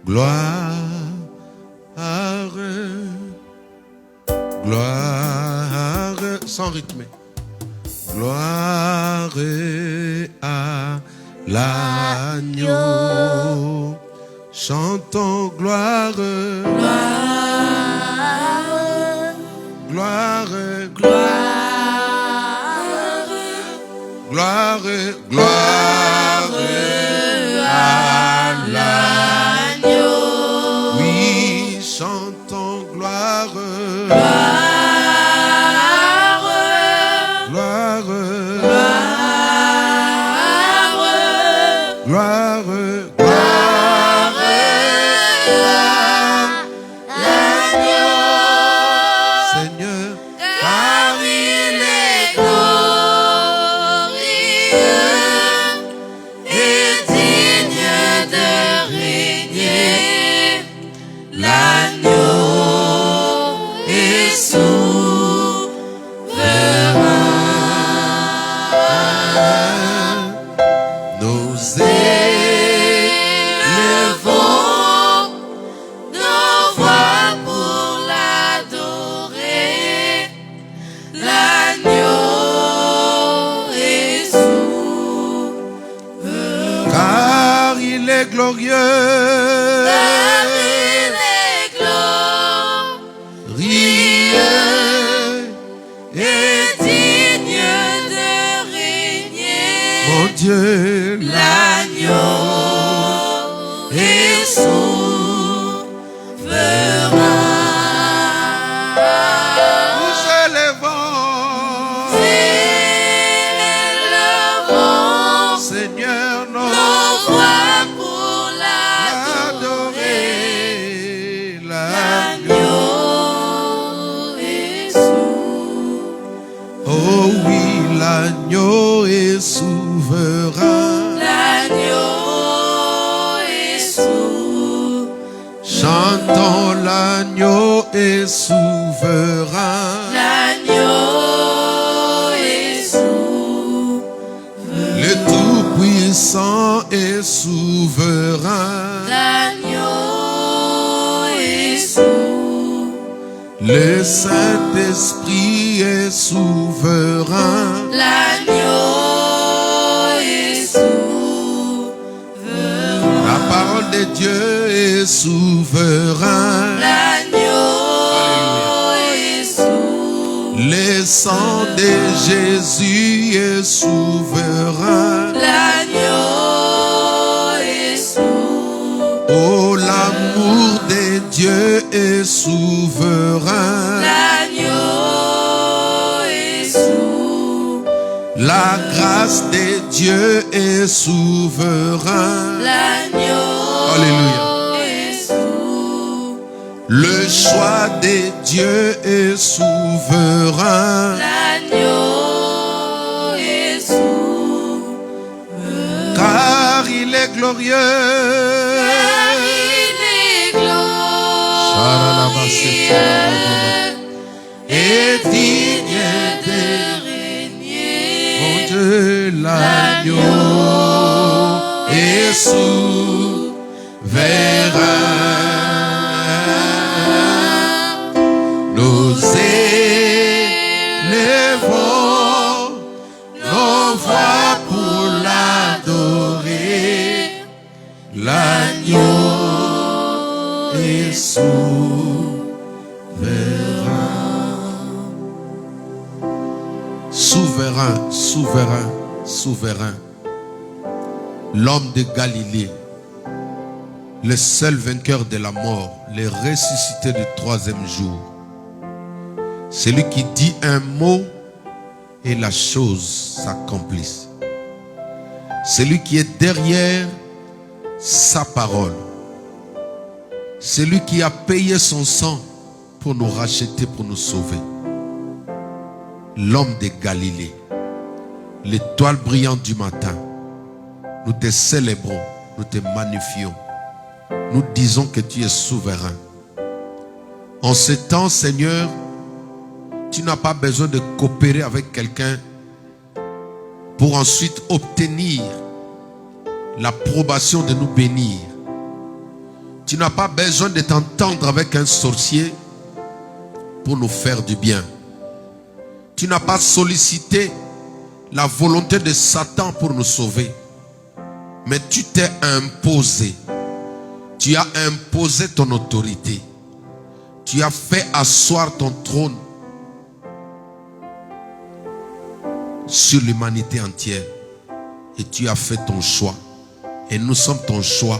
gloire, gloire, sans rythme. Gloire à l'agneau. Chantons gloire, gloire, gloire, gloire à l'agneau. Oui, chantons gloire, gloire, gloire, gloire à l'agneau. Seigneur, car il est glorieux et digne de régner. L'agneau est souverain. Nous élevons nos voix pour l'adorer. L'agneau est souverain. Car il est glorieux. Car il est glorieux et digne de régner. Mon Dieu, l'agneau est souverain. Nous élevons, Seigneur, nos voix pour l'adorer. L'agneau est souverain. Oh oui, l'agneau est souverain. L'agneau est souverain. Chantons, l'agneau est souverain. L'agneau est souverain. Le Tout-Puissant est souverain. L'agneau est souverain. Le Saint-Esprit est souverain. L'agneau est souverain. La parole de Dieu est souverain. L'agneau est souverain. Le sang de Jésus est souverain. L'agneau est souverain. Oh, l'amour de Dieu est souverain. L'agneau est souverain. La grâce de Dieu est souverain. L'agneau est souverain. Le choix de Dieu est souverain. L'agneau est souverain. Car il est glorieux. Car il est glorieux et digne de régner. Mon Dieu, l'agneau est souverain. Nous élevons nos voix pour l'adorer. L'agneau est souverain. Souverain, souverain, souverain. L'homme de Galilée, le seul vainqueur de la mort, le ressuscité du troisième jour. Celui qui dit un mot et la chose s'accomplisse. Celui qui est derrière sa parole. Celui qui a payé son sang pour nous racheter, pour nous sauver. L'homme de Galilée, l'étoile brillante du matin. Nous te célébrons, nous te magnifions. Nous disons que tu es souverain. En ce temps, Seigneur, tu n'as pas besoin de coopérer avec quelqu'un pour ensuite obtenir l'approbation de nous bénir. Tu n'as pas besoin de t'entendre avec un sorcier pour nous faire du bien. Tu n'as pas sollicité la volonté de Satan pour nous sauver. Mais tu t'es imposé. Tu as imposé ton autorité. Tu as fait asseoir ton trône sur l'humanité entière. Et tu as fait ton choix. Et nous sommes ton choix.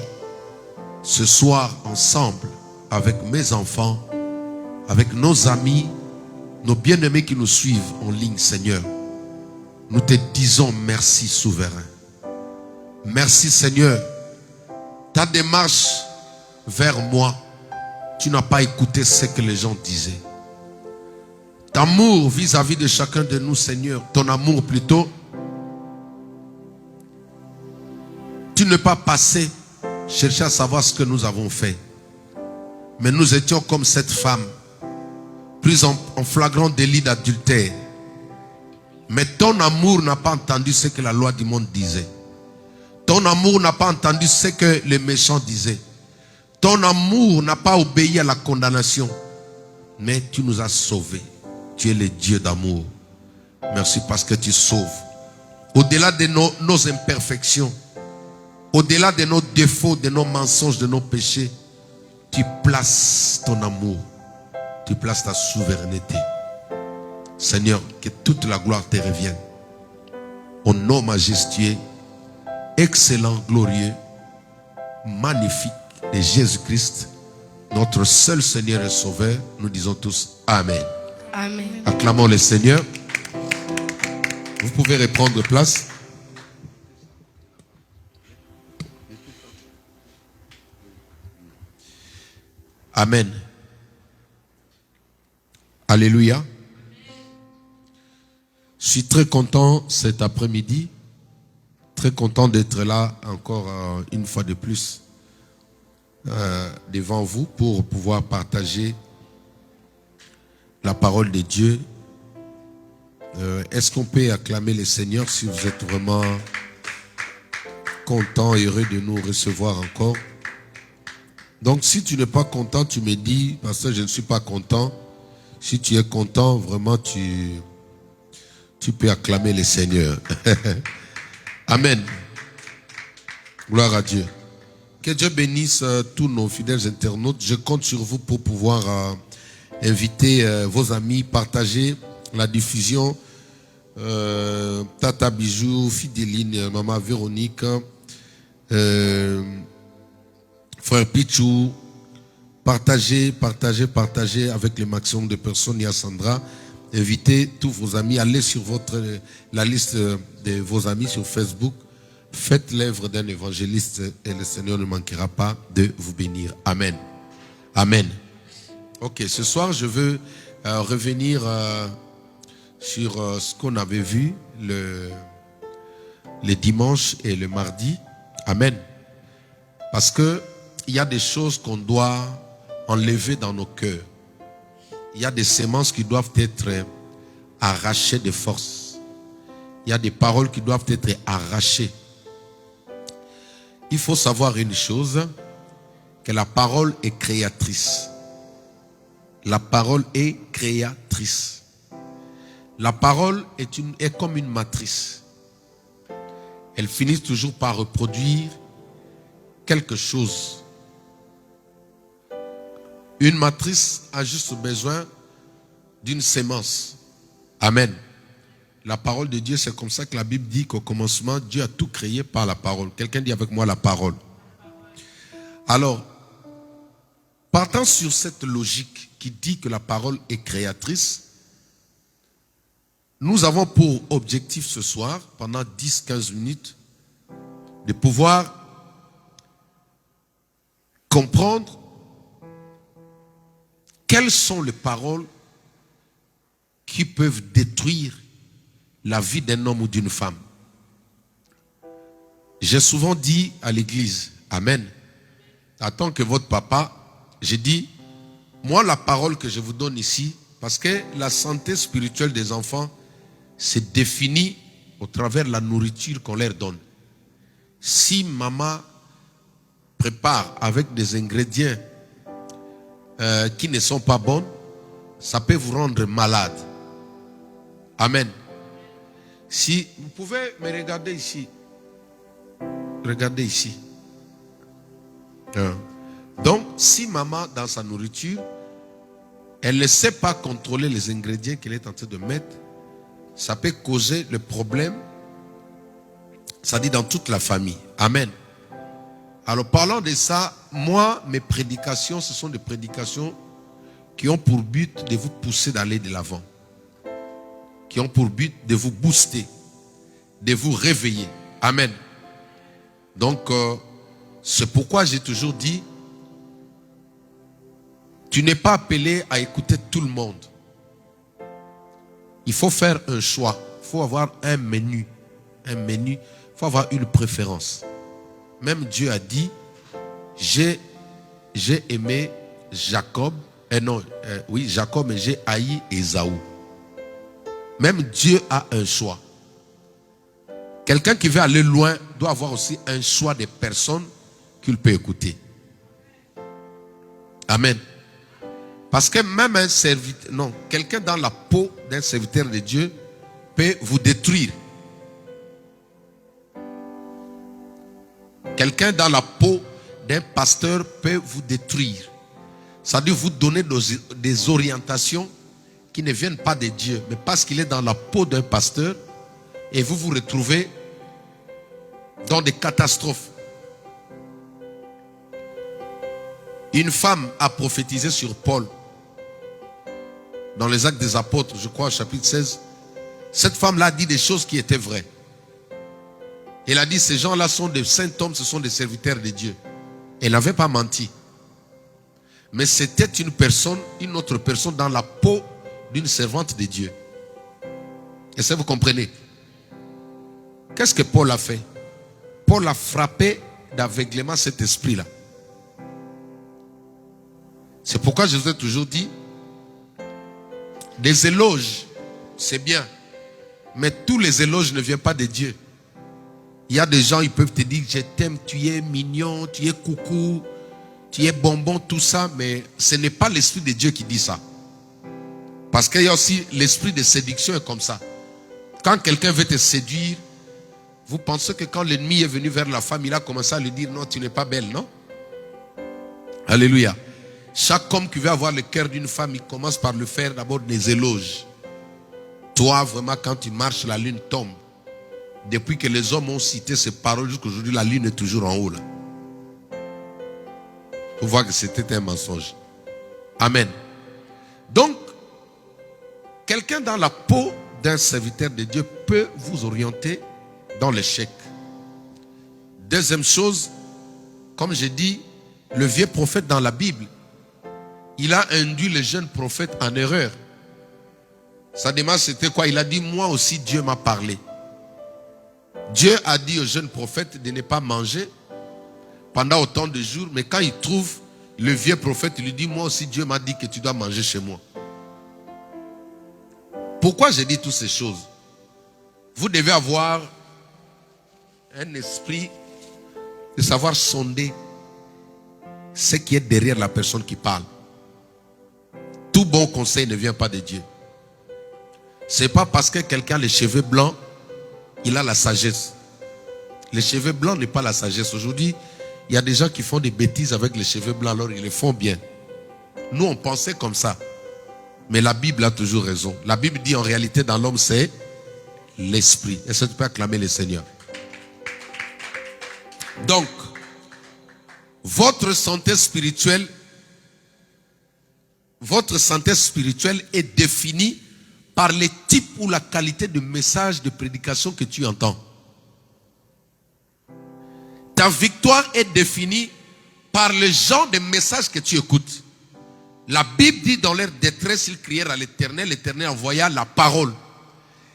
Ce soir, ensemble, avec mes enfants, avec nos amis, nos bien-aimés qui nous suivent en ligne, Seigneur, nous te disons merci, souverain. Merci, Seigneur. Ta démarche vers moi, tu n'as pas écouté ce que les gens disaient. Ton amour vis-à-vis de chacun de nous, Seigneur, ton amour plutôt, tu n'es pas passé chercher à savoir ce que nous avons fait. Mais nous étions comme cette femme, prise en flagrant délit d'adultère. Mais ton amour n'a pas entendu ce que la loi du monde disait. Ton amour n'a pas entendu ce que les méchants disaient. Ton amour n'a pas obéi à la condamnation. Mais tu nous as sauvés. Tu es le Dieu d'amour. Merci parce que tu sauves. Au-delà de nos imperfections, au-delà de nos défauts, de nos mensonges, de nos péchés, tu places ton amour. Tu places ta souveraineté. Seigneur, que toute la gloire te revienne. Au nom majestueux, excellent, glorieux, magnifique de Jésus-Christ, notre seul Seigneur et Sauveur, nous disons tous Amen. Amen. Acclamons le Seigneur. Vous pouvez reprendre place. Amen. Alléluia. Je suis très content cet après-midi. Très content d'être là encore une fois de plus devant vous pour pouvoir partager la parole de Dieu. Est-ce qu'on peut acclamer le Seigneur si vous êtes vraiment content et heureux de nous recevoir encore? Donc si tu n'es pas content, tu me dis, parce que je ne suis pas content. Si tu es content, vraiment tu peux acclamer le Seigneur. Amen. Gloire à Dieu. Que Dieu bénisse tous nos fidèles internautes. Je compte sur vous pour pouvoir inviter vos amis, partager la diffusion. Tata Bijou, Fidéline, Maman Véronique, Frère Pichou. Partagez avec le maximum de personnes. Il y a Sandra. Invitez tous vos amis. Allez sur la liste de vos amis sur Facebook. Faites l'œuvre d'un évangéliste et le Seigneur ne manquera pas de vous bénir. Amen. Amen. Ok, ce soir, je veux revenir sur ce qu'on avait vu le dimanche et le mardi. Amen. Parce que il y a des choses qu'on doit enlever dans nos cœurs. Il y a des semences qui doivent être arrachées de force. Il y a des paroles qui doivent être arrachées. Il faut savoir une chose, que la parole est créatrice. La parole est créatrice. La parole est comme une matrice. Elle finit toujours par reproduire quelque chose. Une matrice a juste besoin d'une sémence. Amen. La parole de Dieu, c'est comme ça que la Bible dit qu'au commencement, Dieu a tout créé par la parole. Quelqu'un dit avec moi la parole. Alors, partant sur cette logique qui dit que la parole est créatrice, nous avons pour objectif ce soir, pendant 10-15 minutes, de pouvoir comprendre quelles sont les paroles qui peuvent détruire la vie d'un homme ou d'une femme. J'ai souvent dit à l'église, Amen, en tant que votre papa, j'ai dit, moi la parole que je vous donne ici, parce que la santé spirituelle des enfants, c'est défini au travers de la nourriture qu'on leur donne. Si maman prépare avec des ingrédients qui ne sont pas bons, ça peut vous rendre malade. Amen. Si vous pouvez me regarder ici. Regardez ici. Donc, si maman, dans sa nourriture, elle ne sait pas contrôler les ingrédients qu'elle est en train de mettre, ça peut causer le problème, ça dit dans toute la famille. Amen. Alors, parlant de ça, moi, mes prédications, ce sont des prédications qui ont pour but de vous pousser d'aller de l'avant. Qui ont pour but de vous booster, de vous réveiller. Amen. Donc, c'est pourquoi j'ai toujours dit, tu n'es pas appelé à écouter tout le monde. Il faut faire un choix. Il faut avoir un menu. Un menu. Il faut avoir une préférence. Même Dieu a dit, j'ai aimé Jacob. Jacob, et j'ai haï Ésaü. Même Dieu a un choix. Quelqu'un qui veut aller loin doit avoir aussi un choix des personnes qu'il peut écouter. Amen. Parce que même un serviteur, non, quelqu'un dans la peau d'un serviteur de Dieu peut vous détruire. Quelqu'un dans la peau d'un pasteur peut vous détruire. Ça veut dire vous donner des orientations qui ne viennent pas de Dieu, mais parce qu'il est dans la peau d'un pasteur et vous vous retrouvez dans des catastrophes. Une femme a prophétisé sur Paul dans les Actes des Apôtres, je crois, chapitre 16. Cette femme-là a dit des choses qui étaient vraies. Elle a dit, ces gens-là sont des saints hommes, ce sont des serviteurs de Dieu. Elle n'avait pas menti. Mais c'était une autre personne dans la peau d'une servante de Dieu. Est-ce que vous comprenez? Qu'est-ce que Paul a fait? Paul a frappé d'aveuglement cet esprit-là. C'est pourquoi je vous ai toujours dit, des éloges, c'est bien. Mais tous les éloges ne viennent pas de Dieu. Il y a des gens, ils peuvent te dire, je t'aime, tu es mignon, tu es coucou, tu es bonbon, tout ça. Mais ce n'est pas l'esprit de Dieu qui dit ça. Parce qu'il y a aussi l'esprit de séduction est comme ça. Quand quelqu'un veut te séduire, vous pensez que quand l'ennemi est venu vers la femme, il a commencé à lui dire, non, tu n'es pas belle, non? Alléluia. Chaque homme qui veut avoir le cœur d'une femme, il commence par le faire d'abord des éloges. Toi, vraiment, quand tu marches, la lune tombe. Depuis que les hommes ont cité ces paroles jusqu'à aujourd'hui, la lune est toujours en haut là. Vous voyez que c'était un mensonge. Amen. Donc, quelqu'un dans la peau d'un serviteur de Dieu peut vous orienter dans l'échec. Deuxième chose, comme j'ai dit, le vieux prophète dans la Bible, il a induit le jeune prophète en erreur. Sa démarche c'était quoi? Il a dit, moi aussi Dieu m'a parlé. Dieu a dit au jeune prophète de ne pas manger pendant autant de jours, mais quand il trouve le vieux prophète, il lui dit, moi aussi Dieu m'a dit que tu dois manger chez moi. Pourquoi j'ai dit toutes ces choses? Vous devez avoir un esprit de savoir sonder ce qui est derrière la personne qui parle. Tout bon conseil ne vient pas de Dieu. Ce n'est pas parce que quelqu'un a les cheveux blancs, il a la sagesse. Les cheveux blancs n'est pas la sagesse. Aujourd'hui, il y a des gens qui font des bêtises avec les cheveux blancs, alors ils les font bien. Nous, on pensait comme ça. Mais la Bible a toujours raison. La Bible dit en réalité dans l'homme, c'est l'esprit. Est-ce que tu peux acclamer le Seigneur? Donc, votre santé spirituelle est définie par le type ou la qualité de message de prédication que tu entends. Ta victoire est définie par le genre de message que tu écoutes. La Bible dit dans leur détresse, ils crièrent à l'Éternel, l'Éternel envoya la parole.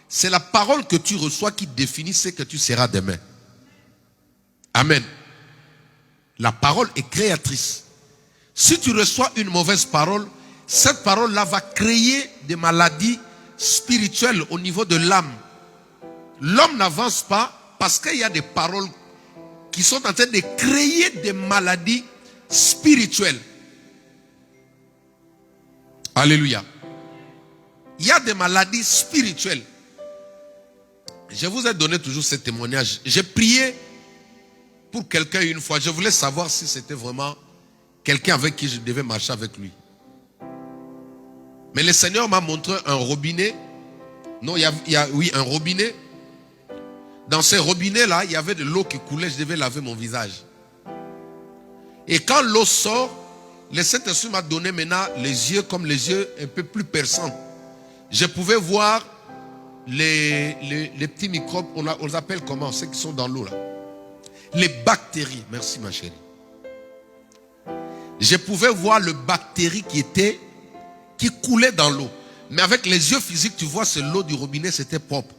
C'est la parole que tu reçois qui définit ce que tu seras demain. Amen. La parole est créatrice. Si tu reçois une mauvaise parole, cette parole-là va créer des maladies spirituelles au niveau de l'âme. L'homme n'avance pas parce qu'il y a des paroles qui sont en train de créer des maladies spirituelles. Alléluia. Il y a des maladies spirituelles. Je vous ai donné toujours ce témoignage. J'ai prié pour quelqu'un une fois. Je voulais savoir si c'était vraiment quelqu'un avec qui je devais marcher avec lui. Mais le Seigneur m'a montré un robinet. Non, il y a un robinet. Dans ce robinet-là, il y avait de l'eau qui coulait. Je devais laver mon visage. Et quand l'eau sort, le Saint-Esprit m'a donné maintenant les yeux comme les yeux un peu plus perçants. Je pouvais voir les petits microbes, on les appelle comment? Ceux qui sont dans l'eau là. Les bactéries. Merci ma chérie. Je pouvais voir les bactéries qui coulaient dans l'eau. Mais avec les yeux physiques, tu vois, c'est l'eau du robinet, c'était propre.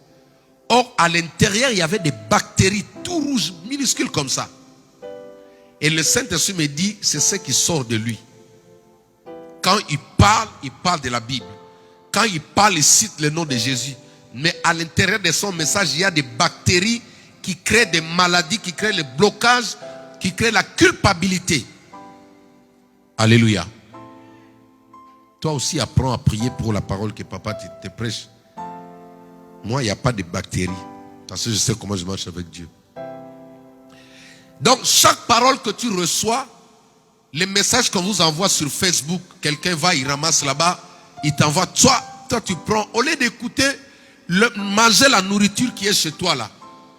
Or, à l'intérieur, il y avait des bactéries tout rouges, minuscules comme ça. Et le Saint-Esprit me dit, c'est ce qui sort de lui. Quand il parle de la Bible. Quand il parle, il cite le nom de Jésus. Mais à l'intérieur de son message, il y a des bactéries qui créent des maladies, qui créent le blocage, qui créent la culpabilité. Alléluia. Toi aussi, apprends à prier pour la parole que papa te prêche. Moi, il n'y a pas de bactéries. Parce que je sais comment je marche avec Dieu. Donc, chaque parole que tu reçois, les messages qu'on vous envoie sur Facebook, quelqu'un va, il ramasse là-bas, il t'envoie. Toi, tu prends, au lieu d'écouter, manger la nourriture qui est chez toi là.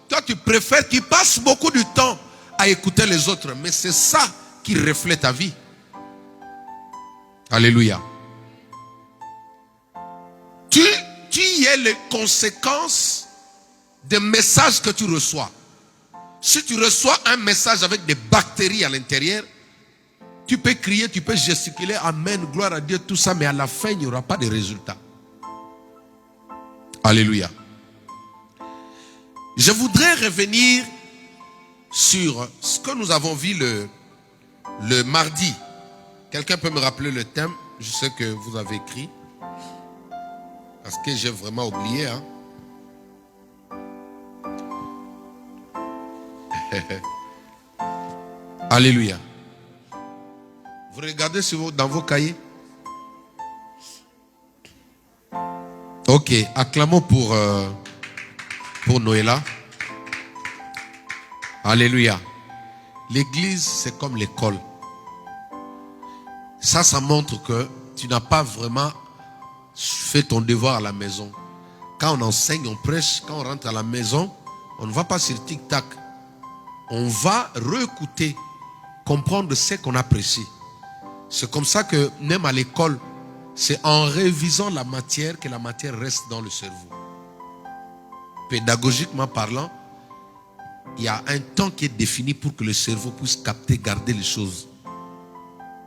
Toi, tu préfères qu'il passe beaucoup de temps à écouter les autres. Mais c'est ça qui reflète ta vie. Alléluia. Tu y es les conséquences des messages que tu reçois. Si tu reçois un message avec des bactéries à l'intérieur, tu peux crier, tu peux gesticuler, amen, gloire à Dieu, tout ça, mais à la fin, il n'y aura pas de résultat. Alléluia. Je voudrais revenir sur ce que nous avons vu le mardi. Quelqu'un peut me rappeler le thème? Je sais que vous avez écrit. Parce que j'ai vraiment oublié. Hein? Alléluia. Vous regardez dans vos cahiers? Ok, acclamons pour Noëlla. Alléluia. L'église, c'est comme l'école. Ça montre que tu n'as pas vraiment fait ton devoir à la maison. Quand on enseigne, on prêche, quand on rentre à la maison, on ne va pas sur tic-tac. On va réécouter, comprendre ce qu'on apprécie. C'est comme ça que même à l'école, c'est en révisant la matière que la matière reste dans le cerveau. Pédagogiquement parlant, il y a un temps qui est défini pour que le cerveau puisse capter, garder les choses.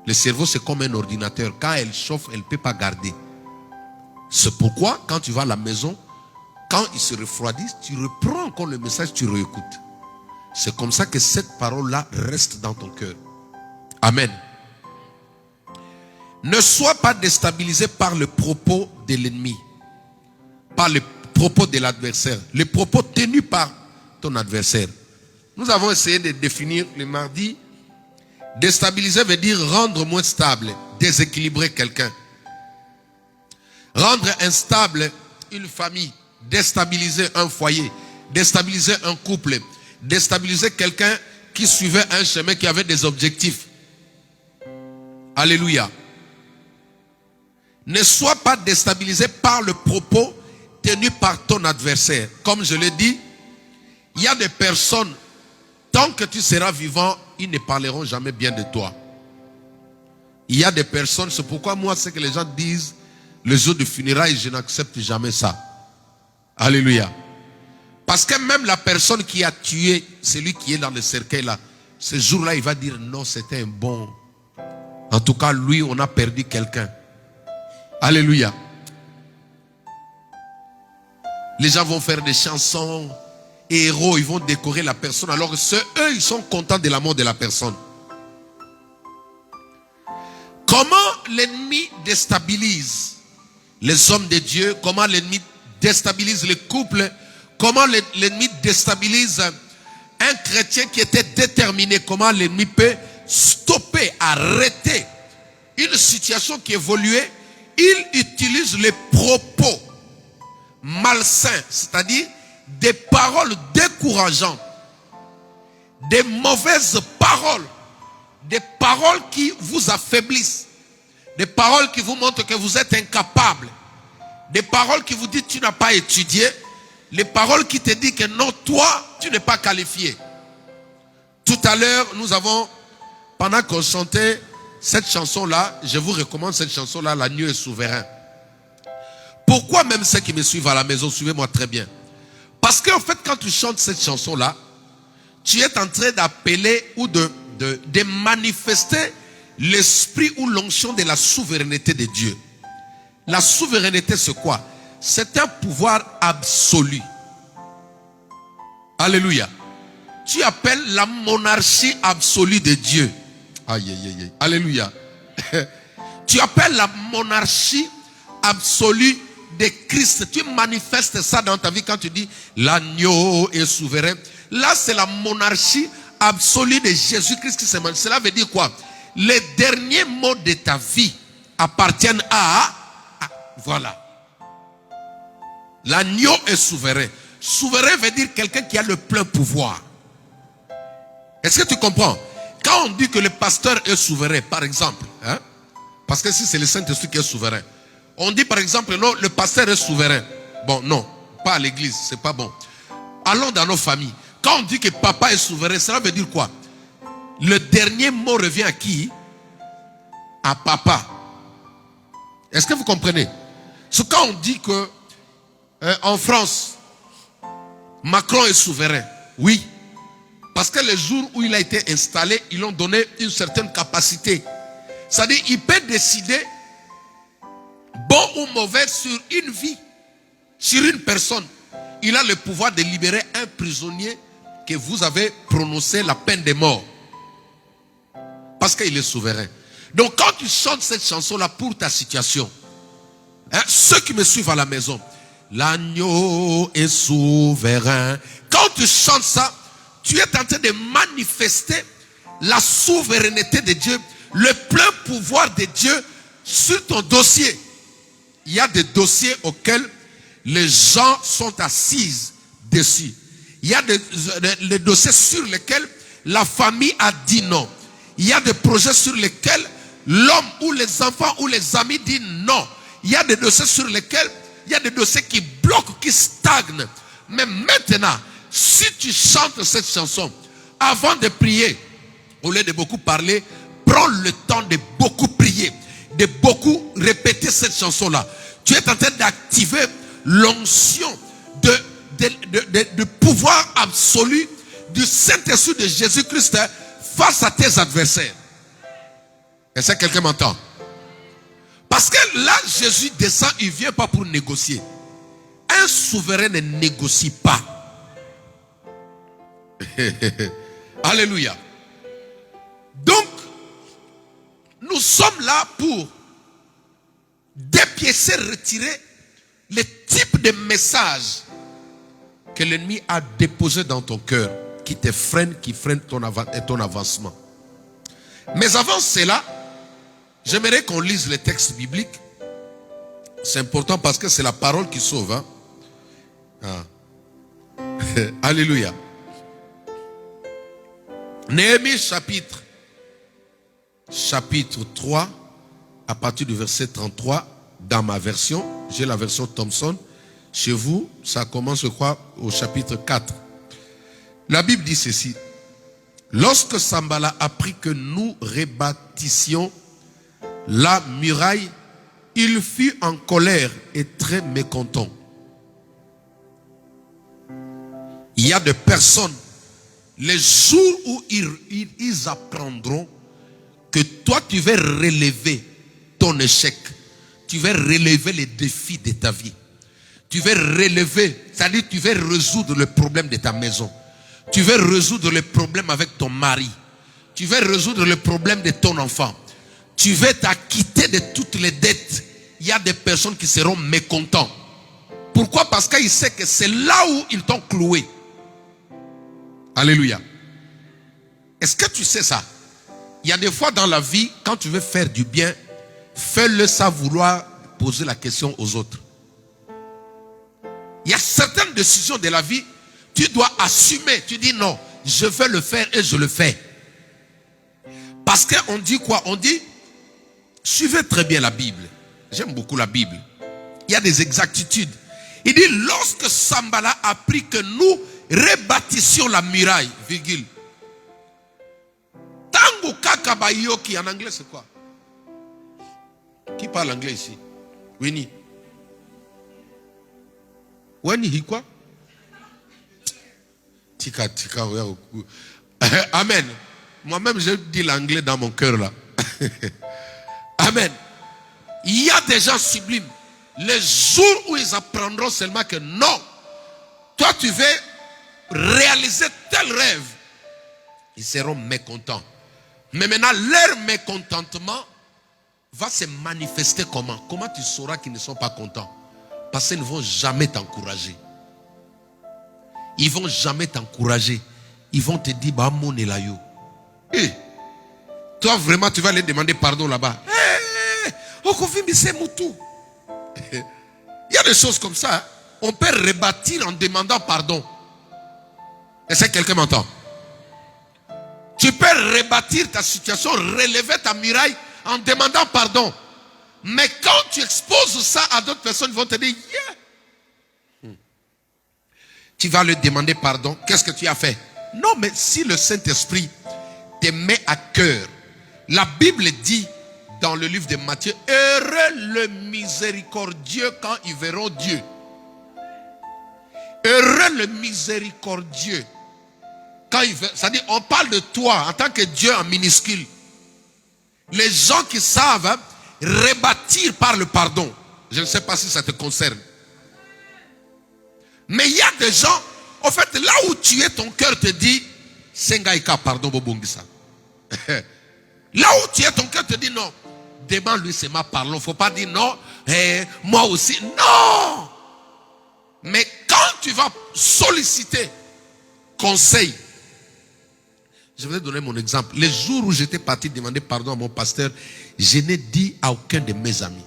Le cerveau, c'est comme un ordinateur. Quand elle chauffe, elle ne peut pas garder. C'est pourquoi, quand tu vas à la maison, quand il se refroidit, tu reprends encore le message, tu réécoutes. C'est comme ça que cette parole-là reste dans ton cœur. Amen. Ne sois pas déstabilisé par le propos de l'ennemi, par le propos de l'adversaire, les propos tenus par ton adversaire. Nous avons essayé de définir le mardi. Déstabiliser veut dire rendre moins stable, déséquilibrer quelqu'un. Rendre instable une famille, déstabiliser un foyer, déstabiliser un couple, déstabiliser quelqu'un qui suivait un chemin, qui avait des objectifs. Alléluia. Ne sois pas déstabilisé par le propos tenu par ton adversaire. Comme je l'ai dit, il y a des personnes, tant que tu seras vivant, ils ne parleront jamais bien de toi. Il y a des personnes, c'est pourquoi moi, ce que les gens disent, le jour de funérailles, je n'accepte jamais ça. Alléluia. Parce que même la personne qui a tué celui qui est dans le cercueil là, ce jour-là, il va dire non, c'était un bon. En tout cas, lui, on a perdu quelqu'un. Alléluia. Les gens vont faire des chansons, héros, ils vont décorer la personne, alors que eux, ils sont contents de la mort de la personne. Comment l'ennemi déstabilise les hommes de Dieu? Comment l'ennemi déstabilise les couples? Comment l'ennemi déstabilise Un chrétien qui était déterminé comment l'ennemi peut stopper, arrêter une situation qui évoluait, il utilise les propos malsains, c'est-à-dire des paroles décourageantes, des mauvaises paroles, des paroles qui vous affaiblissent, des paroles qui vous montrent que vous êtes incapable, des paroles qui vous disent tu n'as pas étudié, les paroles qui te disent que non, toi, tu n'es pas qualifié. Tout à l'heure, nous avons, pendant qu'on chantait cette chanson-là, je vous recommande cette chanson-là, L'agneau est souverain. Pourquoi même ceux qui me suivent à la maison, suivez-moi très bien. Parce qu'en fait, quand tu chantes cette chanson-là, tu es en train d'appeler ou de manifester l'esprit ou l'onction de la souveraineté de Dieu. La souveraineté, c'est quoi? C'est un pouvoir absolu. Alléluia. Tu appelles la monarchie absolue de Dieu. Aïe, aïe, aïe. Alléluia. Tu appelles la monarchie absolue de Christ. Tu manifestes ça dans ta vie quand tu dis l'agneau est souverain. Là, c'est la monarchie absolue de Jésus-Christ qui se manifeste. Cela veut dire quoi? Les derniers mots de ta vie appartiennent à voilà. L'agneau est souverain. Souverain veut dire quelqu'un qui a le plein pouvoir. Est-ce que tu comprends? Quand on dit que le pasteur est souverain, par exemple, hein, parce que si c'est le Saint-Esprit qui est souverain, on dit par exemple, non, le pasteur est souverain. Bon, non, pas à l'église, c'est pas bon. Allons dans nos familles. Quand on dit que papa est souverain, cela veut dire quoi? Le dernier mot revient à qui? À papa. Est-ce que vous comprenez? C'est quand on dit que en France, Macron est souverain. Oui. Parce que le jour où il a été installé, ils lui ont donné une certaine capacité. C'est-à-dire, il peut décider bon ou mauvais sur une vie, sur une personne. Il a le pouvoir de libérer un prisonnier que vous avez prononcé la peine de mort. Parce qu'il est souverain. Donc quand tu chantes cette chanson-là pour ta situation, hein, ceux qui me suivent à la maison, l'agneau est souverain. Quand tu chantes ça, tu es en train de manifester la souveraineté de Dieu, le plein pouvoir de Dieu sur ton dossier. Il y a des dossiers auxquels les gens sont assis dessus. Il y a des dossiers sur lesquels la famille a dit non. Il y a des projets sur lesquels l'homme ou les enfants ou les amis disent non. Il y a des dossiers sur lesquels il y a des dossiers qui bloquent, qui stagnent. Mais maintenant, si tu chantes cette chanson, avant de prier, au lieu de beaucoup parler, prends le temps de beaucoup prier, de beaucoup répéter cette chanson-là. Tu es en train d'activer l'onction de pouvoir absolu du Saint-Esprit de Jésus-Christ face à tes adversaires. Est-ce que quelqu'un m'entend? Parce que là, Jésus descend, il ne vient pas pour négocier. Un souverain ne négocie pas. Alléluia. Donc, nous sommes là pour dépiécer, retirer les types de messages que l'ennemi a déposés dans ton cœur, qui te freinent, qui freinent ton avancement. Mais avant cela, j'aimerais qu'on lise les textes bibliques. C'est important parce que c'est la parole qui sauve. Hein? Ah. Alléluia. Néhémie chapitre 3, à partir du verset 33, dans ma version, j'ai la version Thompson. Chez vous, ça commence, je crois, au chapitre 4. La Bible dit ceci. Lorsque Sambala apprit que nous rebâtissions la muraille, il fut en colère et très mécontent. Il y a des personnes, les jours où ils apprendront que toi tu vas relever ton échec, tu vas relever les défis de ta vie, tu vas relever, c'est-à-dire tu vas résoudre le problème de ta maison, tu vas résoudre le problème avec ton mari, tu vas résoudre le problème de ton enfant, tu vas t'acquitter de toutes les dettes. Il y a des personnes qui seront mécontents. Pourquoi? Parce qu'ils savent que c'est là où ils t'ont cloué. Alléluia. Est-ce que tu sais ça? Il y a des fois dans la vie, quand tu veux faire du bien, fais-le sans vouloir poser la question aux autres. Il y a certaines décisions de la vie, tu dois assumer. Tu dis non, je vais le faire et je le fais. Parce qu'on dit quoi? On dit, suivez très bien la Bible. J'aime beaucoup la Bible. Il y a des exactitudes. Il dit, lorsque Sambala a appris que nous rebâtissions la muraille, virgule. Tango kakabayoki, en anglais c'est quoi? Qui parle anglais ici? Winnie. Winnie, quoi? Tika, tika, amen. Moi-même, je dis l'anglais dans mon cœur là. Amen. Il y a des gens sublimes. Les jours où ils apprendront seulement que non, toi tu veux réaliser tel rêve, ils seront mécontents. Mais maintenant, leur mécontentement va se manifester comment? Comment tu sauras qu'ils ne sont pas contents? Parce qu'ils ne vont jamais t'encourager. Ils ne vont jamais t'encourager. Ils vont te dire, bah, mon elayo. Hey, toi vraiment, tu vas aller demander pardon là-bas. Il y a des choses comme ça. Hein. On peut rebâtir en demandant pardon. Est-ce que quelqu'un m'entend? Tu peux rebâtir ta situation, relever ta muraille en demandant pardon. Mais quand tu exposes ça à d'autres personnes, ils vont te dire, yeah. Tu vas leur demander pardon. Qu'est-ce que tu as fait? Non, mais si le Saint-Esprit te met à cœur, la Bible dit dans le livre de Matthieu, heureux le miséricordieux quand ils verront Dieu. Heureux le miséricordieux. C'est-à-dire, on parle de toi en tant que Dieu en minuscule. Les gens qui savent hein, rebâtir par le pardon. Je ne sais pas si ça te concerne. Mais il y a des gens, en fait, là où tu es, ton cœur te dit, Sengaïka, pardon, Bobongisa. Là où tu es, ton cœur te dit non. Demande-lui seulement pardon. Il ne faut pas dire non, moi aussi. Non! Mais quand tu vas solliciter conseil, je vais te donner mon exemple. Les jours où j'étais parti demander pardon à mon pasteur, je n'ai dit à aucun de mes amis.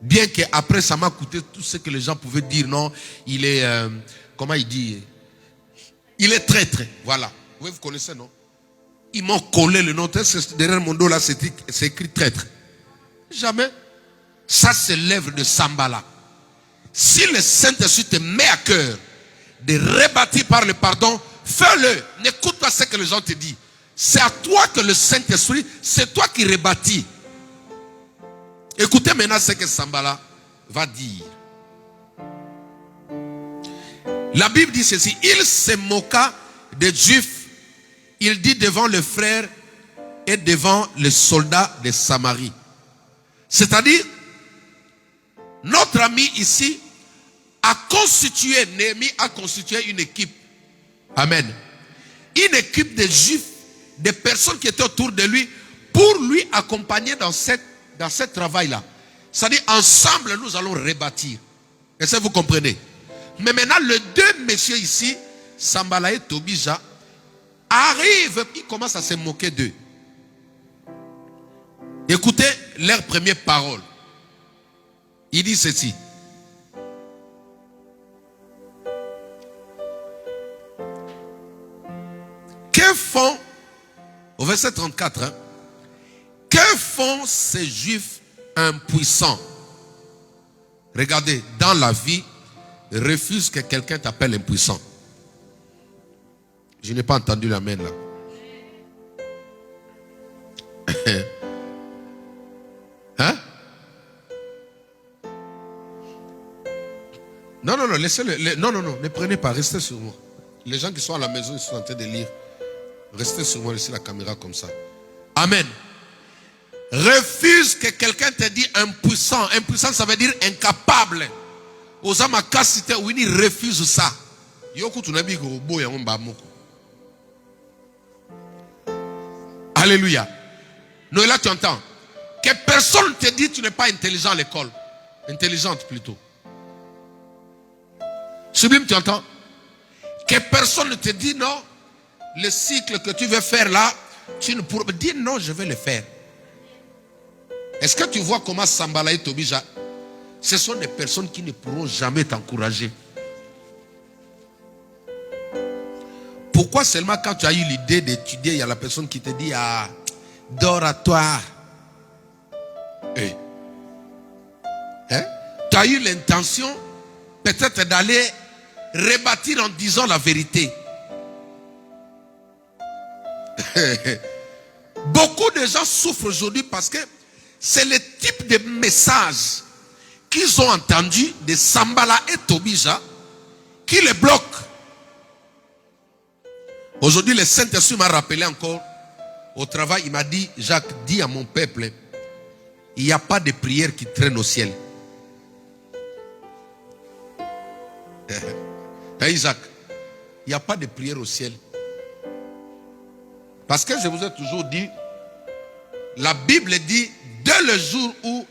Bien qu'après ça m'a coûté tout ce que les gens pouvaient dire. Non, il est, comment il dit? Il est traître. Voilà. Oui, vous connaissez, non? Ils m'ont collé le nom. Derrière mon dos là, c'est écrit traître. Jamais. Ça, c'est l'œuvre de Sambala. Si le Saint-Esprit te met à cœur de rebâtir par le pardon, fais-le. N'écoute pas ce que les gens te disent. C'est à toi que le Saint-Esprit, c'est toi qui rebâtis. Écoutez maintenant ce que Sambala va dire. La Bible dit ceci. Il se moqua des Juifs. Il dit devant le frère et devant les soldats de Samarie. C'est-à-dire, notre ami ici a constitué, Néhémie a constitué une équipe. Amen. Une équipe de Juifs, des personnes qui étaient autour de lui, pour lui accompagner dans ce travail-là. C'est-à-dire, ensemble, nous allons rebâtir. Est-ce que vous comprenez? Mais maintenant, les deux messieurs ici, Sambala et Tobija, arrivent, ils commencent à se moquer d'eux. Écoutez leurs premières paroles. Il dit ceci. Que font, au verset 34, hein, que font ces Juifs impuissants? Regardez, dans la vie, refuse que quelqu'un t'appelle impuissant. Je n'ai pas entendu l'amen là. Hein? Non, non, non, laissez-le. Non, non, non, ne prenez pas, restez sur moi. Les gens qui sont à la maison, ils sont en train de lire. Restez sur moi, laissez la caméra comme ça. Amen. Refuse que quelqu'un te dise impuissant. Impuissant, ça veut dire incapable. Osama Kassite, Winnie refuse ça. Alléluia. Noëlla, tu entends? Que personne ne te dit que tu n'es pas intelligent à l'école. Intelligente plutôt. Sublime, tu entends? Que personne ne te dit non, le cycle que tu veux faire là, tu ne pourras dire non, je vais le faire. Est-ce que tu vois comment Sambala et Tobija, ce sont des personnes qui ne pourront jamais t'encourager. Pourquoi seulement quand tu as eu l'idée d'étudier, il y a la personne qui te dit, ah, dors à toi. Hein? Tu as eu l'intention peut-être d'aller rebâtir en disant la vérité. Beaucoup de gens souffrent aujourd'hui parce que c'est le type de message qu'ils ont entendu de Sambala et Tobija qui les bloque. Aujourd'hui, le Saint-Esprit m'a rappelé encore au travail. Il m'a dit, Jacques, dis à mon peuple, il n'y a pas de prière qui traîne au ciel. Isaac, il n'y a pas de prière au ciel. Parce que je vous ai toujours dit, la Bible dit, dès le jour où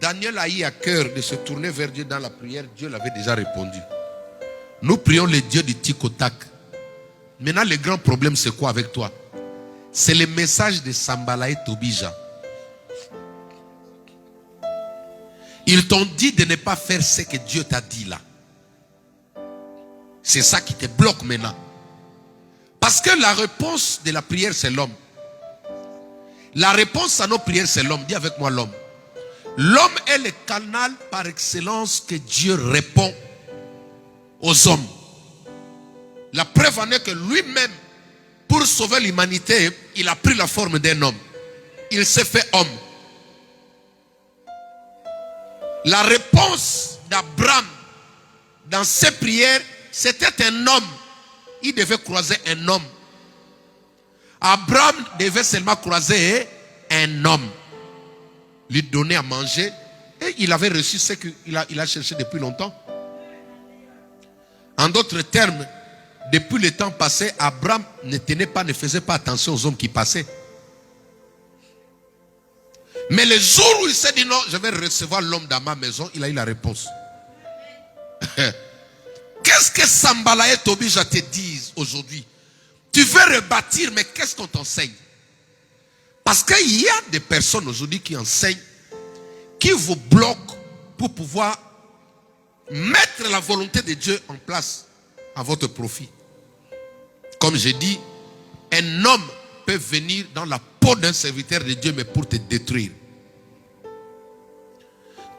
Daniel a eu à cœur de se tourner vers Dieu dans la prière, Dieu l'avait déjà répondu. Nous prions le Dieu du tic au tac. Maintenant, le grand problème, c'est quoi avec toi? C'est le message de Sambala et Tobija. Ils t'ont dit de ne pas faire ce que Dieu t'a dit là. C'est ça qui te bloque maintenant. Parce que la réponse de la prière, c'est l'homme. La réponse à nos prières, c'est l'homme. Dis avec moi l'homme. L'homme est le canal par excellence que Dieu répond aux hommes. La preuve en est que lui-même, pour sauver l'humanité, il a pris la forme d'un homme. Il s'est fait homme. La réponse d'Abraham dans ses prières, c'était un homme. Il devait croiser un homme. Abraham devait seulement croiser un homme. Lui donner à manger. Et il avait reçu ce qu'il a cherché depuis longtemps. En d'autres termes, depuis le temps passé, Abraham ne faisait pas attention aux hommes qui passaient. Mais le jour où il s'est dit non, je vais recevoir l'homme dans ma maison, il a eu la réponse. Qu'est-ce que Sambala et Tobija te disent aujourd'hui? Tu veux rebâtir, mais qu'est-ce qu'on t'enseigne? Parce qu'il y a des personnes aujourd'hui qui enseignent, qui vous bloquent pour pouvoir mettre la volonté de Dieu en place à votre profit. Comme j'ai dit, un homme peut venir dans la peau d'un serviteur de Dieu, mais pour te détruire.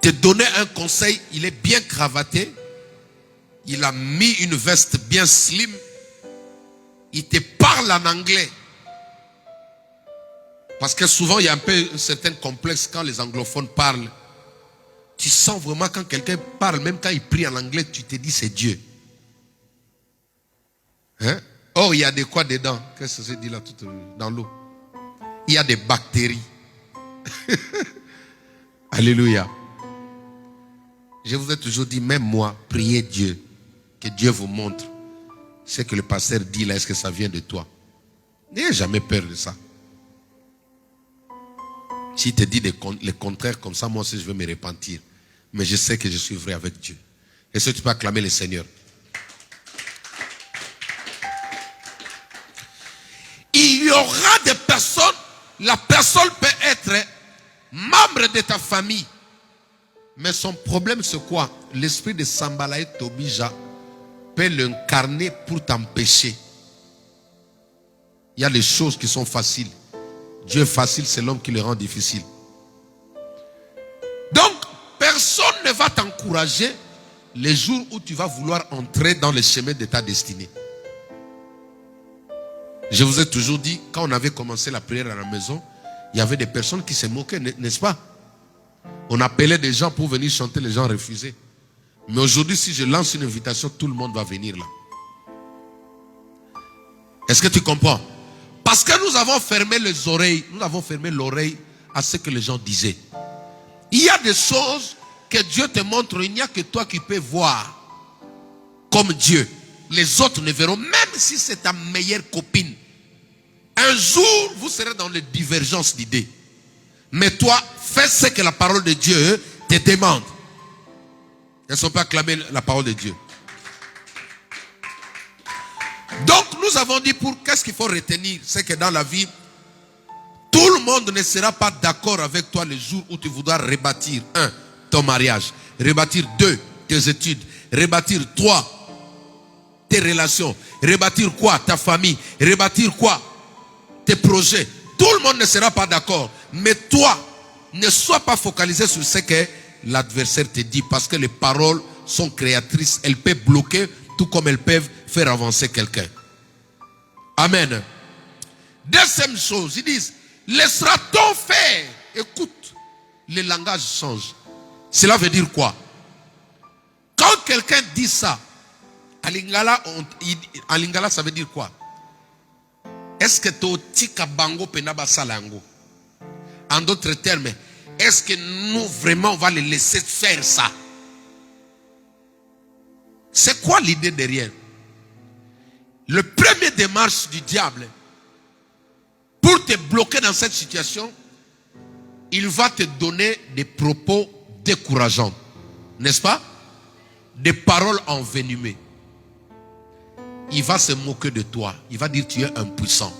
Te donner un conseil, il est bien cravaté, il a mis une veste bien slim, il te parle en anglais. Parce que souvent il y a un certain complexe quand les anglophones parlent. Tu sens vraiment quand quelqu'un parle, même quand il prie en anglais, tu te dis c'est Dieu. Hein? Or il y a de quoi dedans? Qu'est-ce que c'est dit là tout dans l'eau? Il y a des bactéries. Alléluia. Je vous ai toujours dit, même moi, priez Dieu. Que Dieu vous montre ce que le pasteur dit là, est-ce que ça vient de toi? N'ayez jamais peur de ça. S'il te dit le contraire comme ça, moi aussi je vais me repentir. Mais je sais que je suis vrai avec Dieu. Est-ce que tu peux acclamer le Seigneur? Il y aura des personnes, la personne peut être membre de ta famille. Mais son problème c'est quoi? L'esprit de Sambala et Tobija peut l'incarner pour t'empêcher. Il y a des choses qui sont faciles. Dieu est facile, c'est l'homme qui le rend difficile. Donc, personne ne va t'encourager les jours où tu vas vouloir entrer dans le chemin de ta destinée. Je vous ai toujours dit, quand on avait commencé la prière à la maison, il y avait des personnes qui se moquaient, n'est-ce pas? On appelait des gens pour venir chanter, les gens refusaient. Mais aujourd'hui, si je lance une invitation, tout le monde va venir là. Est-ce que tu comprends? Parce que nous avons fermé les oreilles, nous avons fermé l'oreille à ce que les gens disaient. Il y a des choses que Dieu te montre, il n'y a que toi qui peux voir comme Dieu. Les autres ne verront, même si c'est ta meilleure copine. Un jour, vous serez dans les divergences d'idées. Mais toi, fais ce que la parole de Dieu te demande. Elles ne sont pas acclamées la parole de Dieu. Donc, nous nous avons dit pour qu'est-ce qu'il faut retenir, c'est que dans la vie, tout le monde ne sera pas d'accord avec toi le jour où tu voudras rebâtir, 1, ton mariage, rebâtir 2, tes études, rebâtir 3, tes relations, rebâtir quoi, ta famille, rebâtir quoi, tes projets. Tout le monde ne sera pas d'accord. Mais toi, ne sois pas focalisé sur ce que l'adversaire te dit, parce que les paroles sont créatrices. Elles peuvent bloquer, tout comme elles peuvent faire avancer quelqu'un. Amen. Deuxième chose, ils disent, laissera-t-on faire? Écoute, le langage change. Cela veut dire quoi? Quand quelqu'un dit ça, en lingala, ça veut dire quoi? Est-ce que tu tika bango penaba salango? En d'autres termes, est-ce que nous vraiment on va les laisser faire ça? C'est quoi l'idée derrière? Le premier démarche du diable, pour te bloquer dans cette situation, il va te donner des propos décourageants. N'est-ce pas? Des paroles envenimées. Il va se moquer de toi. Il va dire tu es impuissant.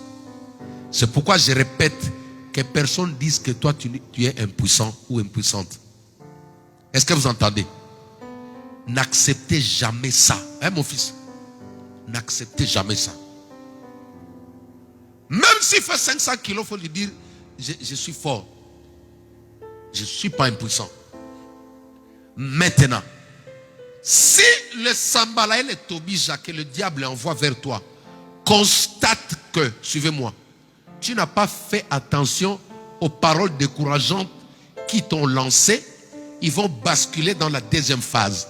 C'est pourquoi je répète que personne dise que toi tu es impuissant ou impuissante. Est-ce que vous entendez? N'acceptez jamais ça. Hein mon fils? N'acceptez jamais ça. Même s'il fait 500 kilos, il faut lui dire je suis fort. Je ne suis pas impuissant. Maintenant, si le Sambala et le Tobija que le diable envoie vers toi constate que, suivez-moi, tu n'as pas fait attention aux paroles décourageantes qui t'ont lancé, ils vont basculer dans la deuxième phase.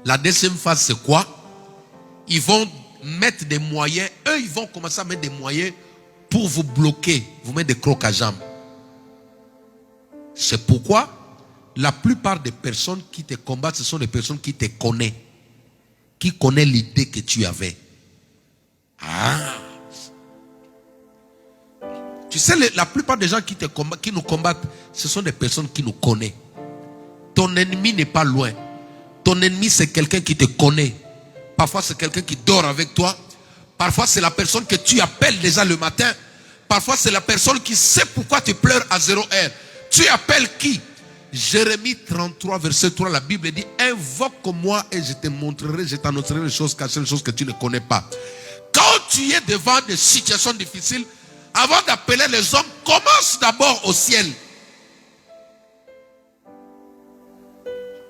La deuxième phase, c'est quoi? Ils vont mettre des moyens, eux ils vont commencer à mettre des moyens pour vous bloquer, vous mettre des crocs à jambes. C'est pourquoi la plupart des personnes qui te combattent, ce sont des personnes qui te connaissent, qui connaissent l'idée que tu avais. Ah. Tu sais, la plupart des gens qui nous combattent, ce sont des personnes qui nous connaissent. Ton ennemi n'est pas loin. Ton ennemi, c'est quelqu'un qui te connaît. Parfois, c'est quelqu'un qui dort avec toi. Parfois, c'est la personne que tu appelles déjà le matin. Parfois, c'est la personne qui sait pourquoi tu pleures à 0 heure. Tu appelles qui? Jérémie 33, verset 3, la Bible dit, invoque-moi et je te montrerai, je t'annoncerai les choses cachées, les choses que tu ne connais pas. Quand tu es devant des situations difficiles, avant d'appeler les hommes, commence d'abord au ciel.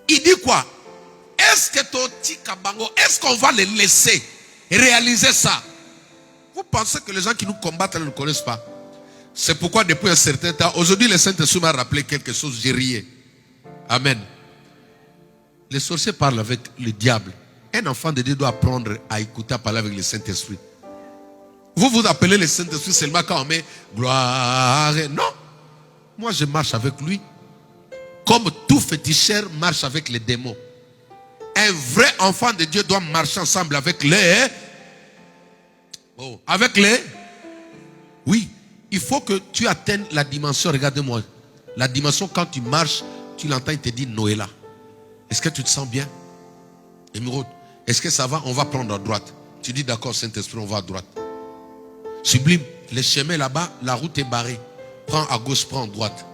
Il dit quoi? Est-ce qu'on va les laisser réaliser ça? Vous pensez que les gens qui nous combattent ne nous connaissent pas? C'est pourquoi depuis un certain temps, aujourd'hui le Saint-Esprit m'a rappelé quelque chose, j'ai rié. Amen. Les sorciers parlent avec le diable. Un enfant de Dieu doit apprendre à écouter, à parler avec le Saint-Esprit. Vous vous appelez le Saint-Esprit seulement quand on met gloire. Non. Moi je marche avec lui. Comme tout féticheur marche avec les démons. Un vrai enfant de Dieu doit marcher ensemble avec les... Oh, avec les... Oui. Il faut que tu atteignes la dimension, regardez-moi. La dimension quand tu marches, tu l'entends, il te dit Noëlla. Est-ce que tu te sens bien? Émeraude, est-ce que ça va? On va prendre à droite. Tu dis d'accord Saint-Esprit, on va à droite. Sublime, les chemins là-bas, la route est barrée. Prends à gauche, prends à droite.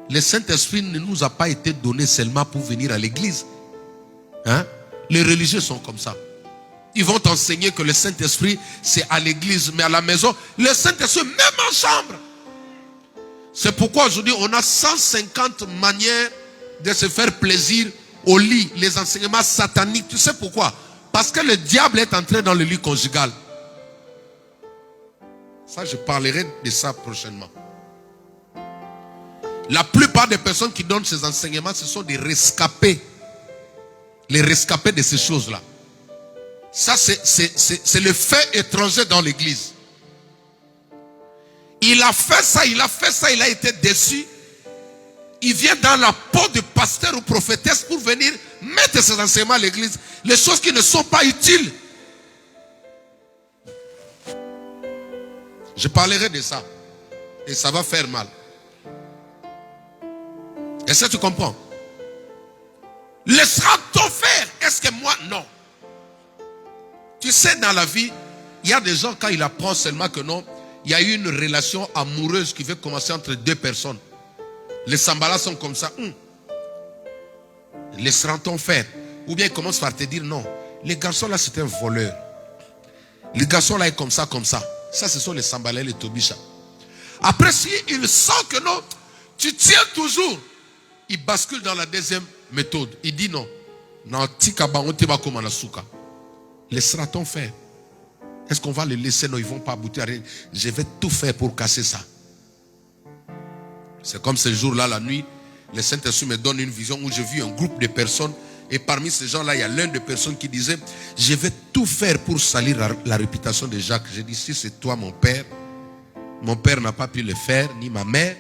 Le Saint-Esprit ne nous a pas été donné seulement pour venir à l'église. Hein? Les religieux sont comme ça. Ils vont t'enseigner que le Saint-Esprit, c'est à l'église, mais à la maison, le Saint-Esprit, même en chambre. C'est pourquoi aujourd'hui, on a 150 manières de se faire plaisir au lit. Les enseignements sataniques. Tu sais pourquoi? Parce que le diable est entré dans le lit conjugal. Ça, je parlerai de ça prochainement. La plupart des personnes qui donnent ces enseignements, ce sont des rescapés. Les rescapés de ces choses-là. Ça, c'est le fait étranger dans l'église. Il a fait ça, il a été déçu. Il vient dans la peau de pasteur ou prophétesse pour venir mettre ses enseignements à l'église. Les choses qui ne sont pas utiles. Je parlerai de ça. Et ça va faire mal. Est-ce que tu comprends? Laissera-t-on faire? Est-ce que moi, non. Tu sais, dans la vie, il y a des gens, quand ils apprennent seulement que non, il y a eu une relation amoureuse qui veut commencer entre deux personnes. Les sambalas sont comme ça. Laisseront-on faire? Ou bien ils commencent par te dire non. Les garçons là, c'est un voleur. Les garçons là, est comme ça, comme ça. Ça, ce sont les sambalais, les tobisha. Après, si il sent que non, tu tiens toujours, il bascule dans la deuxième méthode. Il dit non. Laissera-t-on faire? Est-ce qu'on va les laisser? Non, ils ne vont pas aboutir à rien. Je vais tout faire pour casser ça. C'est comme ce jour-là, la nuit, le Saint-Esprit me donne une vision où j'ai vu un groupe de personnes. Et parmi ces gens-là, il y a l'un des personnes qui disait, je vais tout faire pour salir la réputation de Jacques. J'ai dit, si c'est toi mon père n'a pas pu le faire, ni ma mère.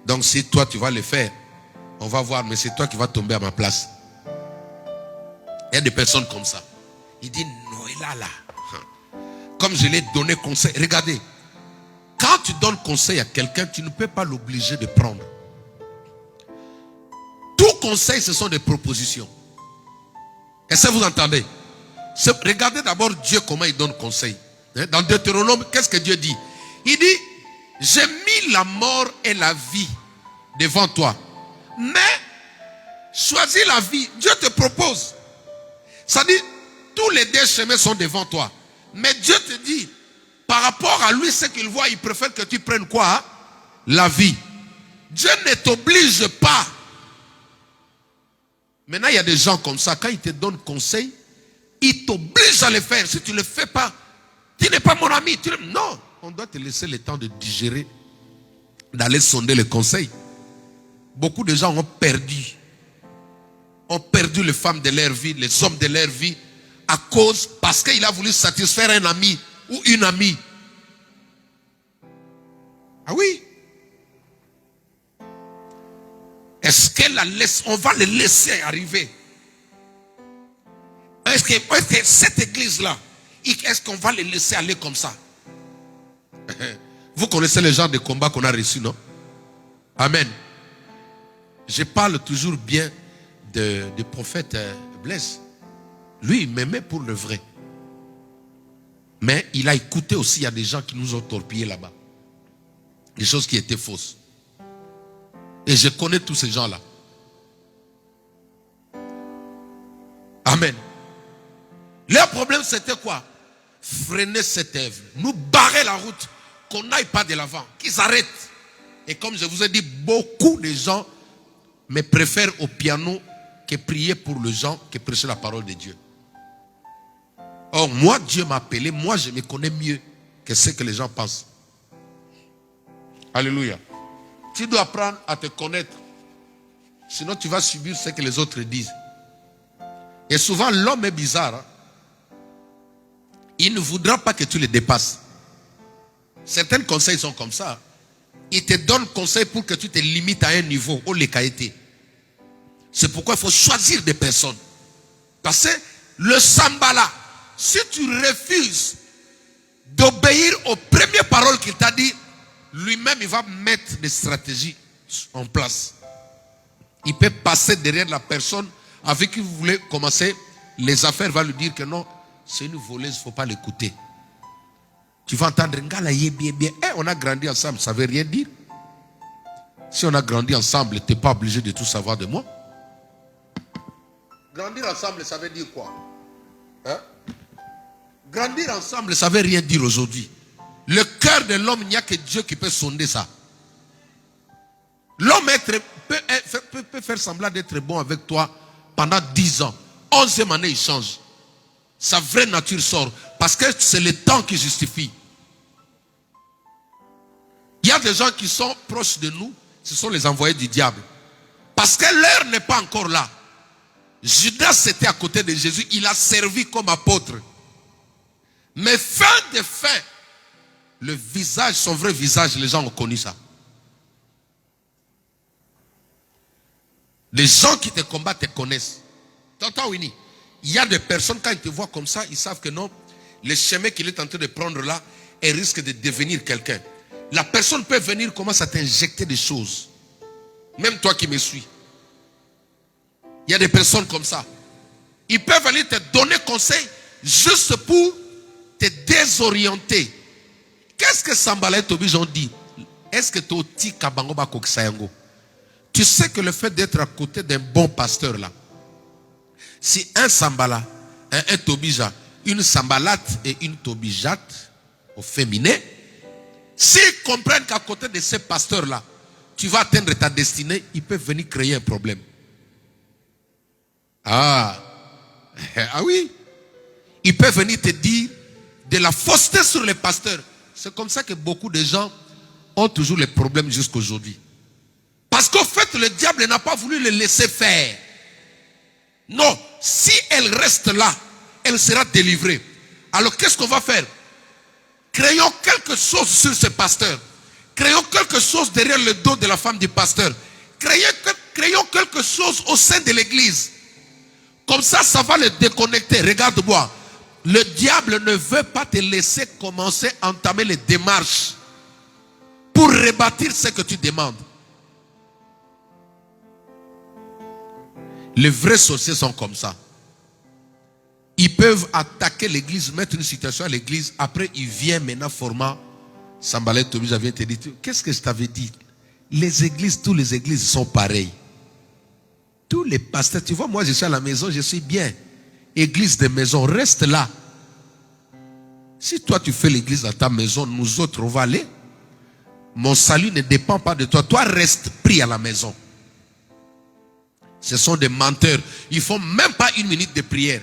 Donc si toi tu vas le faire, on va voir, mais c'est toi qui vas tomber à ma place. Il y a des personnes comme ça. Il dit, Noëlla là. Comme je l'ai donné conseil. Regardez. Quand tu donnes conseil à quelqu'un, tu ne peux pas l'obliger de prendre. Tout conseil, ce sont des propositions. Est-ce que vous entendez? Regardez d'abord Dieu comment il donne conseil. Dans Deutéronome, qu'est-ce que Dieu dit? Il dit, j'ai mis la mort et la vie devant toi. Mais, choisis la vie. Dieu te propose. Ça dit, tous les deux chemins sont devant toi. Mais Dieu te dit, par rapport à lui, ce qu'il voit, il préfère que tu prennes quoi? La vie. Dieu ne t'oblige pas. Maintenant, il y a des gens comme ça, quand ils te donnent conseil, ils t'obligent à le faire. Si tu ne le fais pas, tu n'es pas mon ami. Non, on doit te laisser le temps de digérer, d'aller sonder les conseils. Beaucoup de gens ont perdu les femmes de leur vie, les hommes de leur vie, parce qu'il a voulu satisfaire un ami ou une amie. Ah oui. Est-ce qu'on va le laisser arriver? Est-ce que cette église-là, est-ce qu'on va le laisser aller comme ça? Vous connaissez le genre de combat qu'on a reçu, non? Amen. Je parle toujours bien du prophète Blaise. Lui, il m'aimait pour le vrai. Mais il a écouté aussi, il y a des gens qui nous ont torpillés là-bas. Des choses qui étaient fausses. Et je connais tous ces gens-là. Amen. Leur problème, c'était quoi? Freiner cette œuvre. Nous barrer la route. Qu'on n'aille pas de l'avant. Qu'ils arrêtent. Et comme je vous ai dit, beaucoup de gens me préfèrent au piano que prier pour les gens, que prêcher la parole de Dieu. Or, moi, Dieu m'a appelé. Moi, je me connais mieux que ce que les gens pensent. Alléluia. Tu dois apprendre à te connaître. Sinon, tu vas subir ce que les autres disent. Et souvent, l'homme est bizarre. Hein? Il ne voudra pas que tu le dépasses. Certains conseils sont comme ça. Il te donne conseil pour que tu te limites à un niveau où les qualités. C'est pourquoi il faut choisir des personnes. Parce que le sambala, si tu refuses d'obéir aux premières paroles qu'il t'a dit, lui-même il va mettre des stratégies en place. Il peut passer derrière la personne avec qui vous voulez commencer les affaires, va lui dire que non, c'est une voleuse, il ne faut pas l'écouter. Tu vas entendre, on a grandi ensemble, ça ne veut rien dire. Si on a grandi ensemble, tu n'es pas obligé de tout savoir de moi. Grandir ensemble, ça veut dire quoi? Hein? Grandir ensemble, ça ne veut rien dire aujourd'hui. Le cœur de l'homme, il n'y a que Dieu qui peut sonder ça. L'homme peut faire semblant d'être bon avec toi pendant 10 ans. 11e année, il change. Sa vraie nature sort. Parce que c'est le temps qui justifie. Il y a des gens qui sont proches de nous. Ce sont les envoyés du diable. Parce que l'heure n'est pas encore là. Judas était à côté de Jésus. Il a servi comme apôtre. Mais fin de fin, le visage, son vrai visage, les gens ont connu ça. Les gens qui te combattent te connaissent. T'entends, Winnie? Il y a des personnes, quand ils te voient comme ça, ils savent que non, le chemin qu'il est en train de prendre là, elle risque de devenir quelqu'un. La personne peut venir, commence à t'injecter des choses. Même toi qui me suis. Il y a des personnes comme ça. Ils peuvent venir te donner conseil, juste pour te désorienter. Qu'est-ce que Sanballat et Tobija ont dit? Est-ce que tu sais que le fait d'être à côté d'un bon pasteur là, si un Sanballat, un Tobija, une Sanballat et une Tobijate au féminin, s'ils comprennent qu'à côté de ces pasteurs là, tu vas atteindre ta destinée, ils peuvent venir créer un problème. Ah oui. Ils peuvent venir te dire de la fausseté sur les pasteurs. C'est comme ça que beaucoup de gens ont toujours les problèmes jusqu'à aujourd'hui. Parce qu'au fait, le diable n'a pas voulu les laisser faire. Non, si elle reste là, elle sera délivrée. Alors qu'est-ce qu'on va faire? Créons quelque chose sur ce pasteur. Créons quelque chose derrière le dos de la femme du pasteur. Créons quelque chose au sein de l'église. Comme ça, ça va le déconnecter. Regarde-moi. Le diable ne veut pas te laisser commencer à entamer les démarches pour rebâtir ce que tu demandes. Les vrais sorciers sont comme ça. Ils peuvent attaquer l'église, mettre une situation à l'église. Après, ils viennent maintenant format. Sanballat Tobija vient te dire, qu'est-ce que je t'avais dit? Les églises, toutes les églises sont pareilles. Tous les pasteurs, tu vois, moi je suis à la maison, je suis bien. Église de maison, reste là. Si toi tu fais l'église à ta maison, nous autres on va aller. Mon salut ne dépend pas de toi. Toi reste pris à la maison. Ce sont des menteurs. Ils ne font même pas une minute de prière.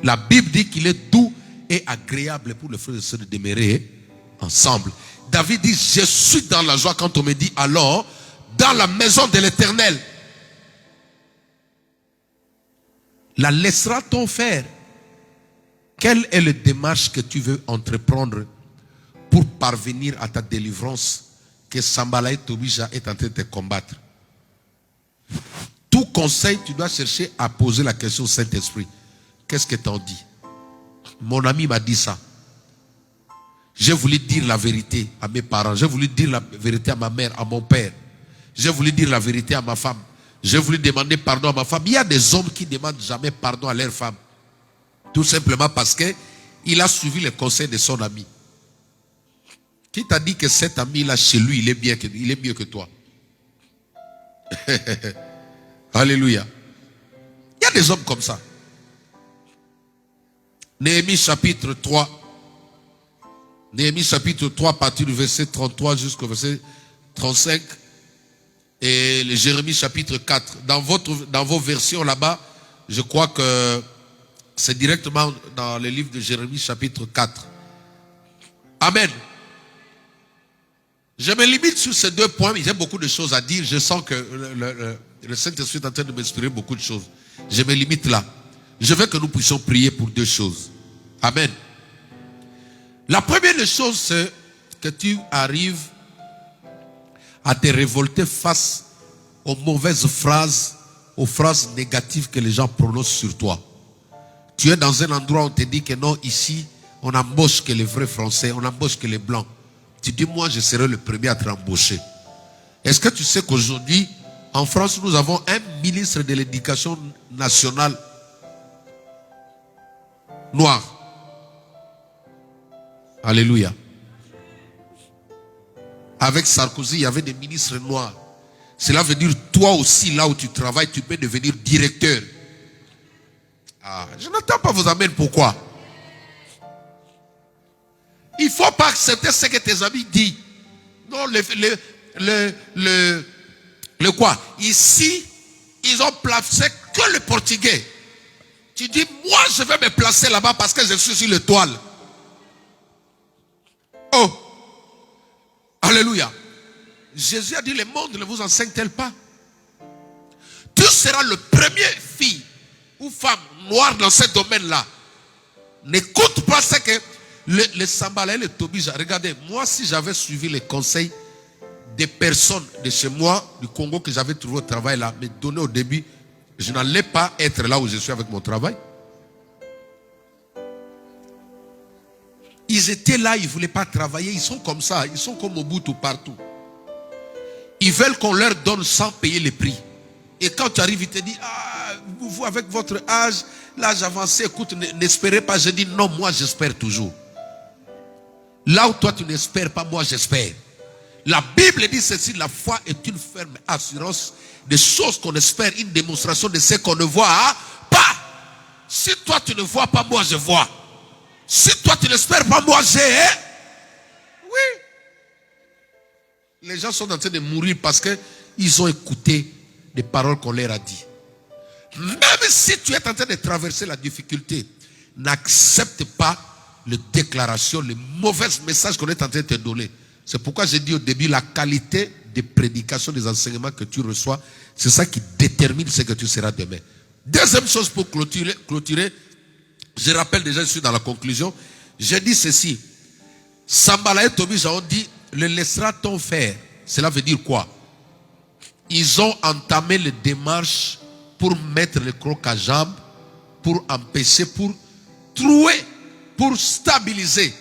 La Bible dit qu'il est doux et agréable pour le frère et sœur de demeurer ensemble. David dit, je suis dans la joie quand on me dit, alors, dans la maison de l'Éternel. La laissera-t-on faire? Quelle est la démarche que tu veux entreprendre pour parvenir à ta délivrance que Sanballat Tobija est en train de te combattre? Tout conseil, tu dois chercher à poser la question au Saint-Esprit. Qu'est-ce que t'en dis? Mon ami m'a dit ça. J'ai voulu dire la vérité à mes parents. J'ai voulu dire la vérité à ma mère, à mon père. J'ai voulu dire la vérité à ma femme. J'ai voulu demander pardon à ma femme. Il y a des hommes qui ne demandent jamais pardon à leur femme. Tout simplement parce qu'il a suivi les conseils de son ami. Qui t'a dit que cet ami-là, chez lui, il est mieux que toi? Alléluia. Il y a des hommes comme ça. Néhémie chapitre 3. Néhémie chapitre 3, à partir du verset 33 jusqu'au verset 35. Et le Jérémie chapitre 4. Dans vos versions là-bas, je crois que c'est directement dans le livre de Jérémie chapitre 4. Amen. Je me limite sur ces deux points, mais j'ai beaucoup de choses à dire. Je sens que le Saint-Esprit est en train de m'inspirer beaucoup de choses. Je me limite là. Je veux que nous puissions prier pour deux choses. Amen. La première des choses, c'est que tu arrives à te révolter face aux mauvaises phrases, aux phrases négatives que les gens prononcent sur toi. Tu es dans un endroit où on te dit que non, ici, on embauche que les vrais Français, on embauche que les Blancs. Tu dis, moi, je serai le premier à être embauché. Est-ce que tu sais qu'aujourd'hui, en France, nous avons un ministre de l'Éducation nationale noir? Alléluia. Avec Sarkozy, il y avait des ministres noirs. Cela veut dire, toi aussi, là où tu travailles, tu peux devenir directeur. Ah, je n'entends pas vos amens. Pourquoi? Il ne faut pas accepter ce que tes amis disent. Non, le quoi? Ici, ils ont placé que le portugais. Tu dis, moi, je vais me placer là-bas parce que je suis sur l'étoile. Oh! Alléluia. Jésus a dit, le monde ne vous enseigne-t-il pas? Tu seras le premier fille ou femme noire dans ce domaine-là. N'écoute pas ce que les Sanballat et les Tobija. Regardez, moi, si j'avais suivi les conseils des personnes de chez moi, du Congo, que j'avais trouvé au travail là, me donné au début, je n'allais pas être là où je suis avec mon travail. Ils étaient là, ils ne voulaient pas travailler. Ils sont comme ça, ils sont comme au bout ou partout. Ils veulent qu'on leur donne sans payer les prix. Et quand tu arrives, ils te disent, ah, vous avec votre âge, l'âge avancé, écoute, n'espérez pas. Je dis non, moi j'espère toujours. Là où toi tu n'espères pas, moi j'espère. La Bible dit ceci, la foi est une ferme assurance des choses qu'on espère, une démonstration de ce qu'on ne voit pas. Si toi tu ne vois pas, moi je vois. Si toi tu n'espères pas, moi j'ai. Oui. Les gens sont en train de mourir parce qu'ils ont écouté des paroles qu'on leur a dit. Même si tu es en train de traverser la difficulté, n'accepte pas les déclarations, les mauvais messages qu'on est en train de te donner. C'est pourquoi j'ai dit au début, la qualité des prédications, des enseignements que tu reçois, c'est ça qui détermine ce que tu seras demain. Deuxième chose pour clôturer, je rappelle déjà, je suis dans la conclusion, j'ai dit ceci. Sanballat et Tobija ont dit, le laissera-t-on faire? Cela veut dire quoi? Ils ont entamé les démarches pour mettre le croc à jambe, pour empêcher, pour trouer, pour stabiliser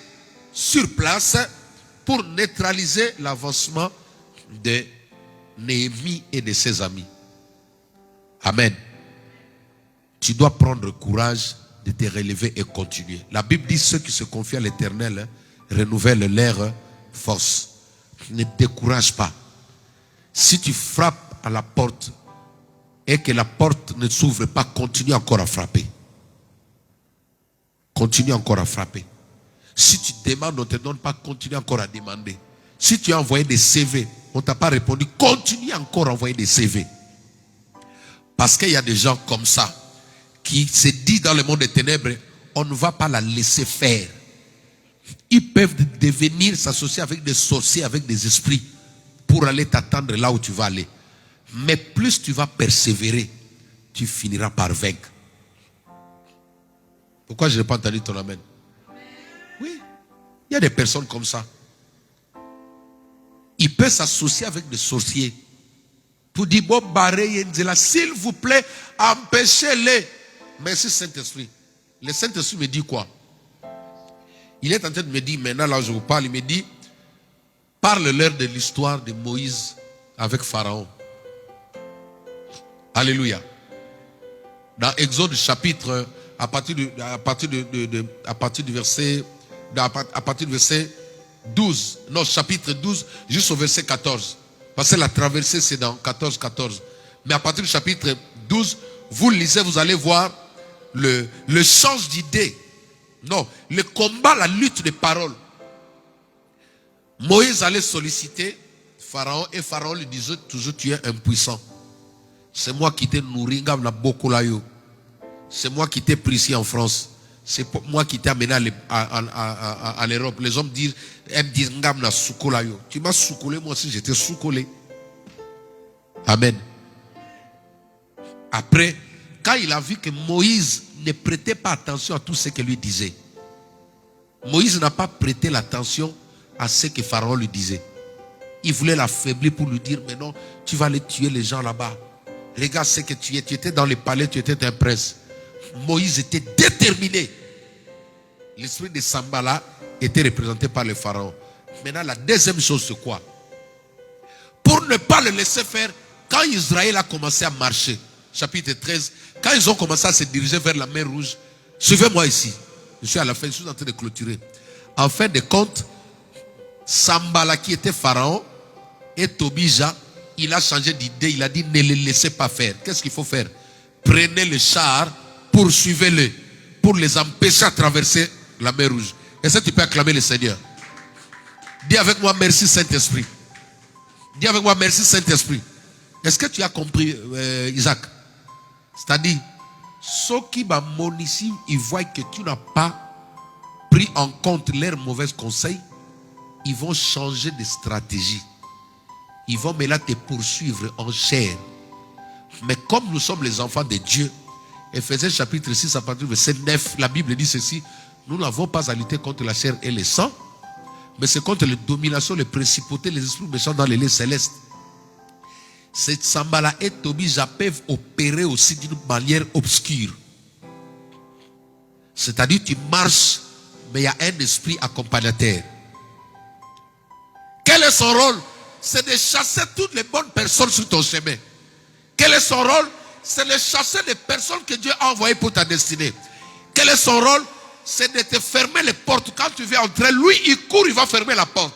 sur place, pour neutraliser l'avancement de Néhémie et de ses amis. Amen. Tu dois prendre courage de te relever et continuer. La Bible dit ceux qui se confient à l'Éternel renouvellent leur force. Ne te décourage pas. Si tu frappes à la porte et que la porte ne s'ouvre pas, continue encore à frapper. Continue encore à frapper. Si tu demandes, on ne te donne pas, continue encore à demander. Si tu as envoyé des CV, on ne t'a pas répondu, continue encore à envoyer des CV. Parce qu'il y a des gens comme ça, qui se disent dans le monde des ténèbres, on ne va pas la laisser faire. Ils peuvent devenir, s'associer avec des sorciers, avec des esprits, pour aller t'attendre là où tu vas aller. Mais plus tu vas persévérer, tu finiras par vaincre. Pourquoi je n'ai pas entendu ton amen? Oui, il y a des personnes comme ça. Ils peuvent s'associer avec des sorciers pour dire, bon, barrez, s'il vous plaît, empêchez-les. Merci Saint-Esprit. Le Saint-Esprit me dit quoi? Il est en train de me dire, maintenant là je vous parle, il me dit, parle-leur de l'histoire de Moïse avec Pharaon. Alléluia. Dans Exode chapitre, à partir du verset 12, non, chapitre 12, juste au verset 14. Parce que la traversée, c'est dans 14. Mais à partir du chapitre 12, vous lisez, vous allez voir le change d'idée. Non, le combat, la lutte des paroles. Moïse allait solliciter Pharaon et Pharaon lui disait toujours, tu es impuissant. C'est moi qui t'ai nourri, c'est moi qui t'ai pris ici en France. C'est moi qui t'ai amené à l'Europe. Les hommes disent, tu m'as soukoulé, moi aussi j'étais soukoulé. Amen. Après, quand il a vu que Moïse ne prêtait pas attention à tout ce qu'il lui disait, Moïse n'a pas prêté l'attention à ce que Pharaon lui disait. Il voulait l'affaiblir pour lui dire, mais non, tu vas aller tuer les gens là-bas. Regarde ce que tu es. Tu étais dans le palais, tu étais un prince. Moïse était déterminé. L'esprit de Sanballat était représenté par le Pharaon. Maintenant, la deuxième chose, c'est quoi? Pour ne pas le laisser faire, quand Israël a commencé à marcher, chapitre 13, quand ils ont commencé à se diriger vers la mer Rouge, suivez-moi ici. Je suis à la fin, je suis en train de clôturer. En fin de compte, Sanballat qui était Pharaon et Tobija, il a changé d'idée, il a dit ne les laissez pas faire. Qu'est-ce qu'il faut faire? Prenez le char, poursuivez-les, pour les empêcher à traverser la mer Rouge. Est-ce que tu peux acclamer le Seigneur? Dis avec moi merci Saint-Esprit. Dis avec moi merci Saint-Esprit. Est-ce que tu as compris Isaac? C'est-à-dire, ceux qui m'ont ici, ils voient que tu n'as pas pris en compte leurs mauvais conseils, ils vont changer de stratégie. Ils vont maintenant te poursuivre en chair. Mais comme nous sommes les enfants de Dieu, Ephésiens chapitre 6 à partir du verset 9, la Bible dit ceci, nous n'avons pas à lutter contre la chair et le sang, mais c'est contre les dominations, les principautés, les esprits méchants dans les lieux célestes. Cette Sanballat et Tobija peuvent opérer aussi d'une manière obscure. C'est-à-dire tu marches, mais il y a un esprit accompagnateur. Quel est son rôle? C'est de chasser toutes les bonnes personnes sur ton chemin. Quel est son rôle? c'est de chasser les personnes que Dieu a envoyées pour ta destinée. Quel est son rôle? C'est de te fermer les portes. Quand tu viens entrer, lui, il court, il va fermer la porte.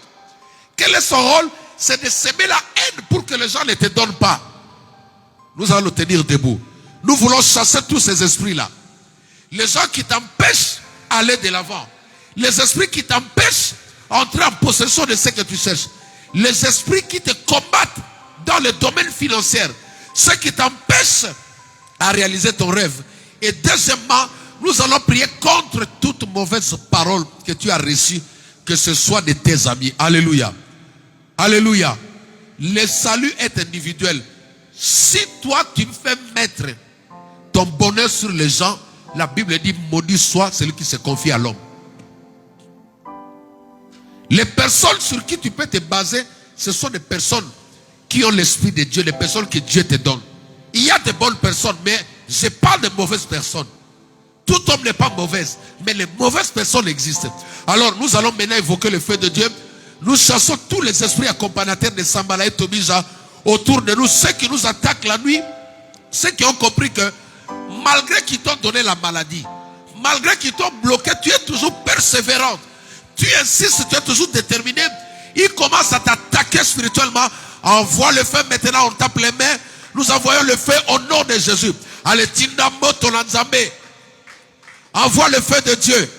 Quel est son rôle? C'est de semer la haine pour que les gens ne te donnent pas. Nous allons nous tenir debout. Nous voulons chasser tous ces esprits-là. Les gens qui t'empêchent d'aller de l'avant. Les esprits qui t'empêchent d'entrer en possession de ce que tu cherches. Les esprits qui te combattent dans le domaine financier. Ceux qui t'empêchent à réaliser ton rêve. Et deuxièmement, nous allons prier contre toute mauvaise parole que tu as reçue, que ce soit de tes amis. Alléluia. Alléluia. Le salut est individuel. Si toi tu fais mettre ton bonheur sur les gens, la Bible dit maudit soit celui qui se confie à l'homme. Les personnes sur qui tu peux te baser, ce sont des personnes qui ont l'esprit de Dieu, les personnes que Dieu te donne. Il y a de bonnes personnes, mais je parle de mauvaises personnes. Tout homme n'est pas mauvaise, mais les mauvaises personnes existent. Alors nous allons maintenant évoquer le feu de Dieu. Nous chassons tous les esprits accompagnateurs de Sambala et Tobija autour de nous, ceux qui nous attaquent la nuit, ceux qui ont compris que malgré qu'ils t'ont donné la maladie, malgré qu'ils t'ont bloqué, tu es toujours persévérante. Tu insistes, tu es toujours déterminé. Ils commencent à t'attaquer spirituellement. Envoie le feu maintenant, on tape les mains. Nous envoyons le feu au nom de Jésus. Allez, Tindamo Tolanzambe. Envoie le feu de Dieu.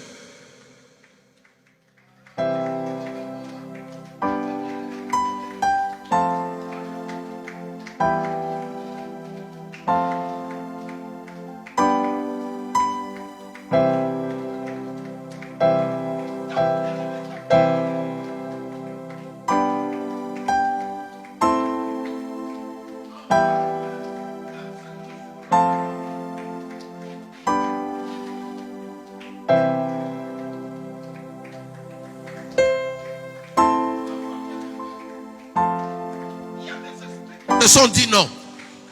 On dit non.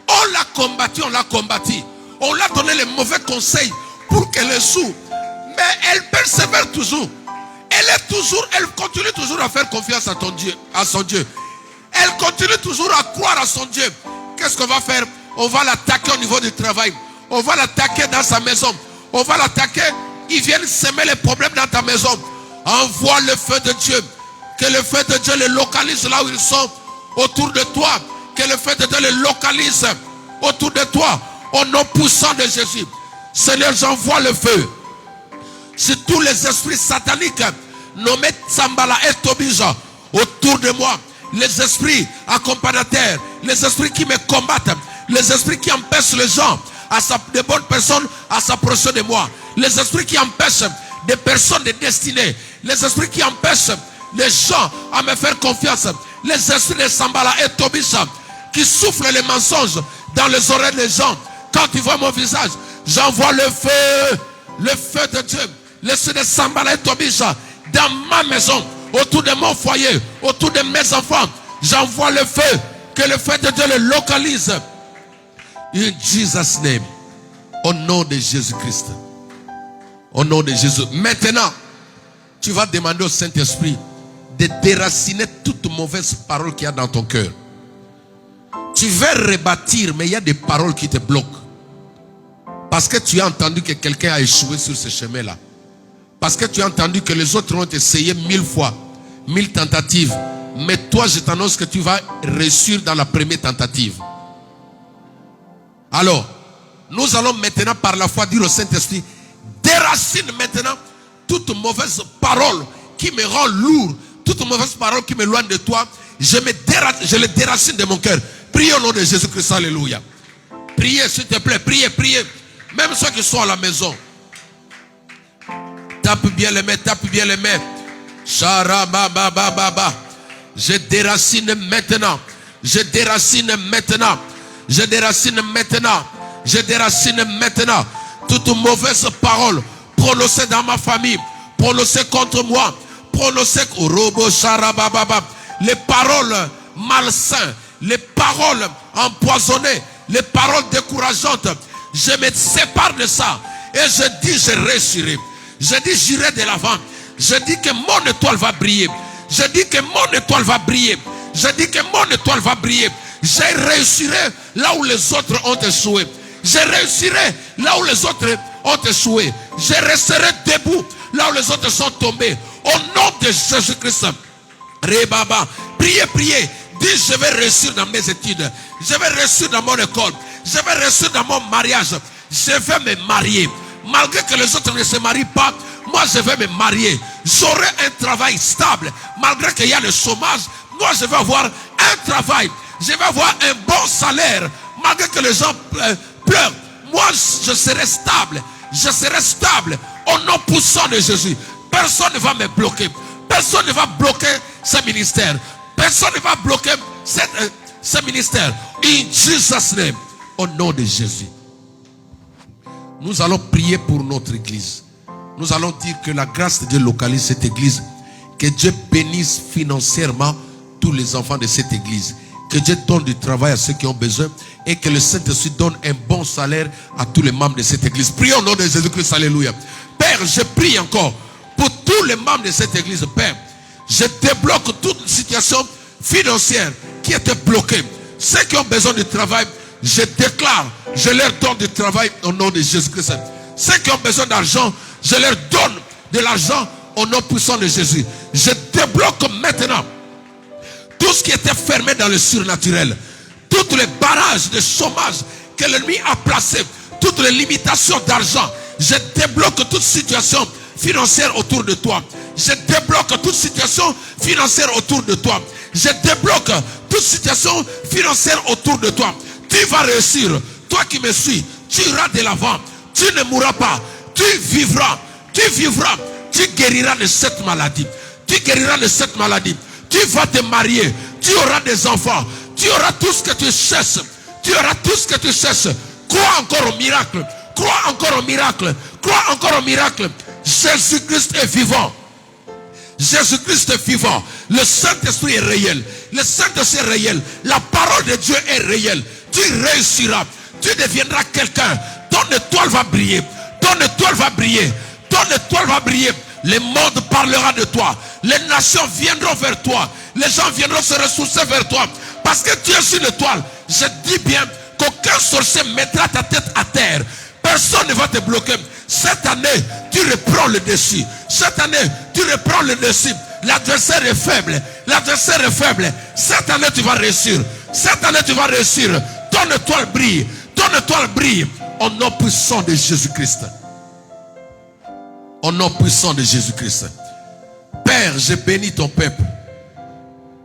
On l'a combattu, on l'a combattu. On l'a donné les mauvais conseils pour qu'elle joue. Mais elle persévère toujours. Elle continue toujours à faire confiance à ton Dieu, à son Dieu. Elle continue toujours à croire à son Dieu. Qu'est-ce qu'on va faire? On va l'attaquer au niveau du travail. On va l'attaquer dans sa maison. On va l'attaquer. Ils viennent semer les problèmes dans ta maison. Envoie le feu de Dieu. Que le feu de Dieu les localise là où ils sont, autour de toi. Que le feu de Dieu les localise autour de toi, au nom puissant de Jésus. Seigneur, j'envoie le feu sur tous les esprits sataniques nommés Sambala et Tobija autour de moi. Les esprits accompagnateurs, les esprits qui me combattent, les esprits qui empêchent les gens, de bonnes personnes à s'approcher de moi. Les esprits qui empêchent des personnes de destinée. Les esprits qui empêchent les gens à me faire confiance. Les esprits de Sambala et Tobija qui soufflent les mensonges dans les oreilles des gens. Quand tu vois mon visage, j'envoie le feu de Dieu, l'esprit de Sambala et Tobija dans ma maison, autour de mon foyer, autour de mes enfants. J'envoie le feu, que le feu de Dieu le localise. In Jesus' name, au nom de Jésus-Christ. Au nom de Jésus. Maintenant, tu vas demander au Saint-Esprit de déraciner toute mauvaise parole qu'il y a dans ton cœur. Tu veux rebâtir, mais il y a des paroles qui te bloquent. Parce que tu as entendu que quelqu'un a échoué sur ce chemin-là. Parce que tu as entendu que les autres ont essayé 1000 fois, 1000 tentatives. Mais toi, je t'annonce que tu vas réussir dans la première tentative. Alors, nous allons maintenant par la foi dire au Saint-Esprit, déracine maintenant toute mauvaise parole qui me rend lourd, toute mauvaise parole qui m'éloigne de toi. Je les déracine de mon cœur. Priez au nom de Jésus-Christ, alléluia. Priez s'il te plaît, priez. Même ceux qui sont à la maison. Tape bien les mains, Charababababa. Je déracine maintenant. Je déracine maintenant toute mauvaise parole prononcée dans ma famille, prononcée contre moi, prononcée les paroles malsaines, les paroles empoisonnées, les paroles décourageantes. Je me sépare de ça et je dis je réussirai. Je dis j'irai de l'avant. Je dis que mon étoile va briller. Je dis que mon étoile va briller. Je dis que mon étoile va briller. Je réussirai là où les autres ont échoué. Je réussirai là où les autres ont échoué. Je resterai debout là où les autres sont tombés. Au nom de Jésus-Christ. Rebaba. Priez, priez. Dis, je vais réussir dans mes études. Je vais réussir dans mon école. Je vais réussir dans mon mariage. Je vais me marier. Malgré que les autres ne se marient pas, moi je vais me marier. J'aurai un travail stable. Malgré qu'il y a le chômage, moi je vais avoir un travail. Je vais avoir un bon salaire. Malgré que les gens pleurent, moi je serai stable. Je serai stable. Au nom puissant de Jésus. Personne ne va me bloquer. Personne ne va bloquer ce ministère. Personne ne va bloquer ce ministère. In Jesus' name. Au nom de Jésus. Nous allons prier pour notre église. Nous allons dire que la grâce de Dieu localise cette église. Que Dieu bénisse financièrement tous les enfants de cette église. Que Dieu donne du travail à ceux qui ont besoin. Et que le Saint-Esprit donne un bon salaire à tous les membres de cette église. Prions au nom de Jésus-Christ. Alléluia. Père, je prie encore pour tous les membres de cette église. Père, je débloque toute situation financière qui était bloquée. Ceux qui ont besoin de travail, je déclare, je leur donne du travail au nom de Jésus-Christ. Ceux qui ont besoin d'argent, je leur donne de l'argent au nom puissant de Jésus. Je débloque maintenant tout ce qui était fermé dans le surnaturel. Tous les barrages de chômage que l'ennemi a placés, toutes les limitations d'argent. Je débloque toute situation financière autour de toi. Je débloque toute situation financière autour de toi. Je débloque toute situation financière autour de toi. Tu vas réussir. Toi qui me suis, tu iras de l'avant. Tu ne mourras pas. Tu vivras. Tu vivras. Tu guériras de cette maladie. Tu guériras de cette maladie. Tu vas te marier. Tu auras des enfants. Tu auras tout ce que tu cherches. Tu auras tout ce que tu cherches. Crois encore au miracle. Crois encore au miracle. Crois encore au miracle. Jésus-Christ est vivant. Jésus-Christ est vivant. Le Saint-Esprit est réel. Le Saint-Esprit est réel. La parole de Dieu est réelle. Tu réussiras. Tu deviendras quelqu'un. Ton étoile va briller. Ton étoile va briller. Ton étoile va briller. Le monde parlera de toi. Les nations viendront vers toi. Les gens viendront se ressourcer vers toi. Parce que tu es une étoile. Je dis bien qu'aucun sorcier mettra ta tête à terre. Personne ne va te bloquer. Cette année, tu reprends le dessus. Cette année, tu reprends le dessus. L'adversaire est faible. L'adversaire est faible. Cette année, tu vas réussir. Cette année, tu vas réussir. Ton étoile brille. Ton étoile brille. Au nom puissant de Jésus-Christ. Au nom puissant de Jésus-Christ. Père, je bénis ton peuple.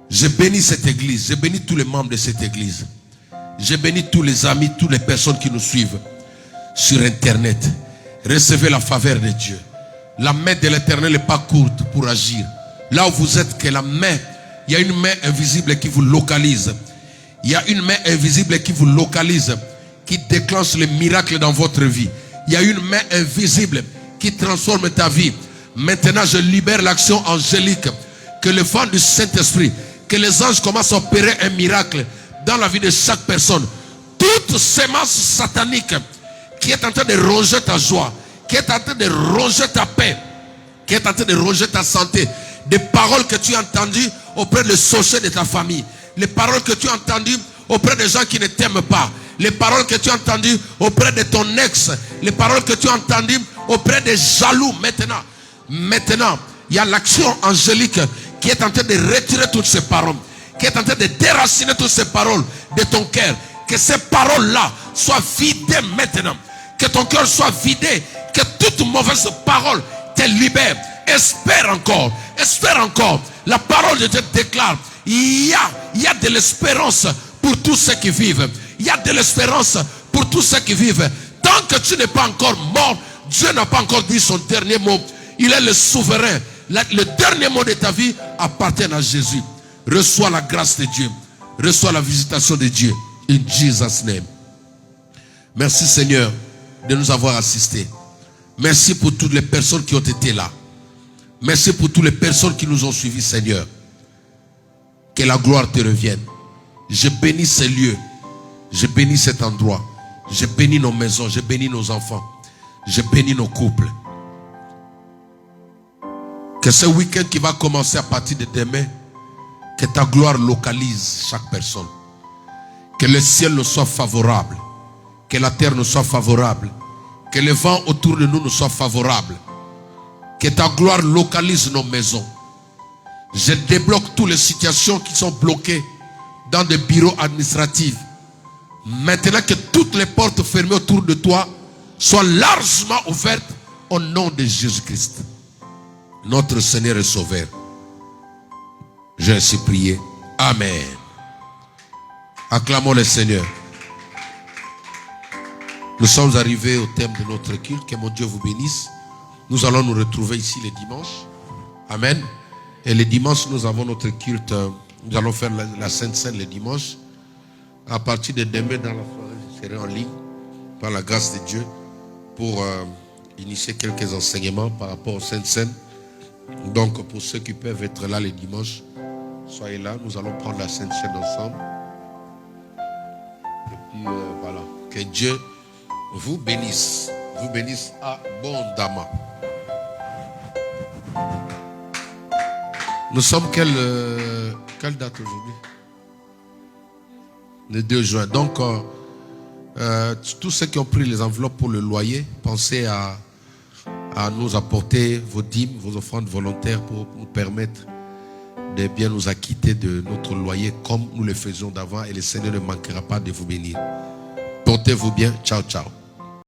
Je bénis cette église. Je bénis tous les membres de cette église. Je bénis tous les amis, toutes les personnes qui nous suivent sur Internet. Recevez la faveur de Dieu. La main de l'Éternel n'est pas courte pour agir. Là où vous êtes, que la main, il y a une main invisible qui vous localise. Il y a une main invisible qui vous localise, qui déclenche les miracles dans votre vie. Il y a une main invisible qui transforme ta vie. Maintenant, je libère l'action angélique. Que le vent du Saint-Esprit, que les anges commencent à opérer un miracle dans la vie de chaque personne. Toute sémence satanique qui est en train de ronger ta joie, qui est en train de ronger ta paix, qui est en train de ronger ta santé, des paroles que tu as entendues auprès des sorciers de ta famille, les paroles que tu as entendues auprès des gens qui ne t'aiment pas, les paroles que tu as entendues auprès de ton ex, les paroles que tu as entendues auprès des jaloux. Maintenant, il y a l'action angélique qui est en train de retirer toutes ces paroles, qui est en train de déraciner toutes ces paroles de ton cœur. Que ces paroles-là soient vidées maintenant. Que ton cœur soit vidé. Que toute mauvaise parole te libère. Espère encore. Espère encore. La parole de Dieu déclare. Il y a de l'espérance pour tous ceux qui vivent. Il y a de l'espérance pour tous ceux qui vivent. Tant que tu n'es pas encore mort, Dieu n'a pas encore dit son dernier mot. Il est le souverain. Le dernier mot de ta vie appartient à Jésus. Reçois la grâce de Dieu. Reçois la visitation de Dieu. In Jesus' name. Merci Seigneur de nous avoir assistés. Merci pour toutes les personnes qui ont été là. Merci pour toutes les personnes qui nous ont suivis, Seigneur. Que la gloire te revienne. Je bénis ces lieux. Je bénis cet endroit. Je bénis nos maisons. Je bénis nos enfants. Je bénis nos couples. Que ce week-end qui va commencer à partir de demain, que ta gloire localise chaque personne. Que le ciel nous soit favorable. Que la terre nous soit favorable. Que le vent autour de nous nous soit favorable. Que ta gloire localise nos maisons. Je débloque toutes les situations qui sont bloquées dans des bureaux administratifs. Maintenant que toutes les portes fermées autour de toi soient largement ouvertes au nom de Jésus-Christ, notre Seigneur et Sauveur. J'ai ainsi prié. Amen. Acclamons le Seigneur. Nous sommes arrivés au thème de notre culte. Que mon Dieu vous bénisse. Nous allons nous retrouver ici les dimanches. Amen. Et les dimanches, nous avons notre culte. Nous allons faire la Sainte Seine les dimanches. À partir de demain dans la soirée, je serai en ligne par la grâce de Dieu pour initier quelques enseignements par rapport aux Sainte Seine. Donc pour ceux qui peuvent être là les dimanches, soyez là. Nous allons prendre la Sainte Seine ensemble. Et puis voilà. Que Dieu vous bénisse. Vous bénisse abondamment. Nous sommes quelle date aujourd'hui? Le 2 juin. Donc, tous ceux qui ont pris les enveloppes pour le loyer, pensez à nous apporter vos dîmes, vos offrandes volontaires pour nous permettre de bien nous acquitter de notre loyer comme nous le faisions d'avant, et le Seigneur ne manquera pas de vous bénir. Portez-vous bien. Ciao, ciao.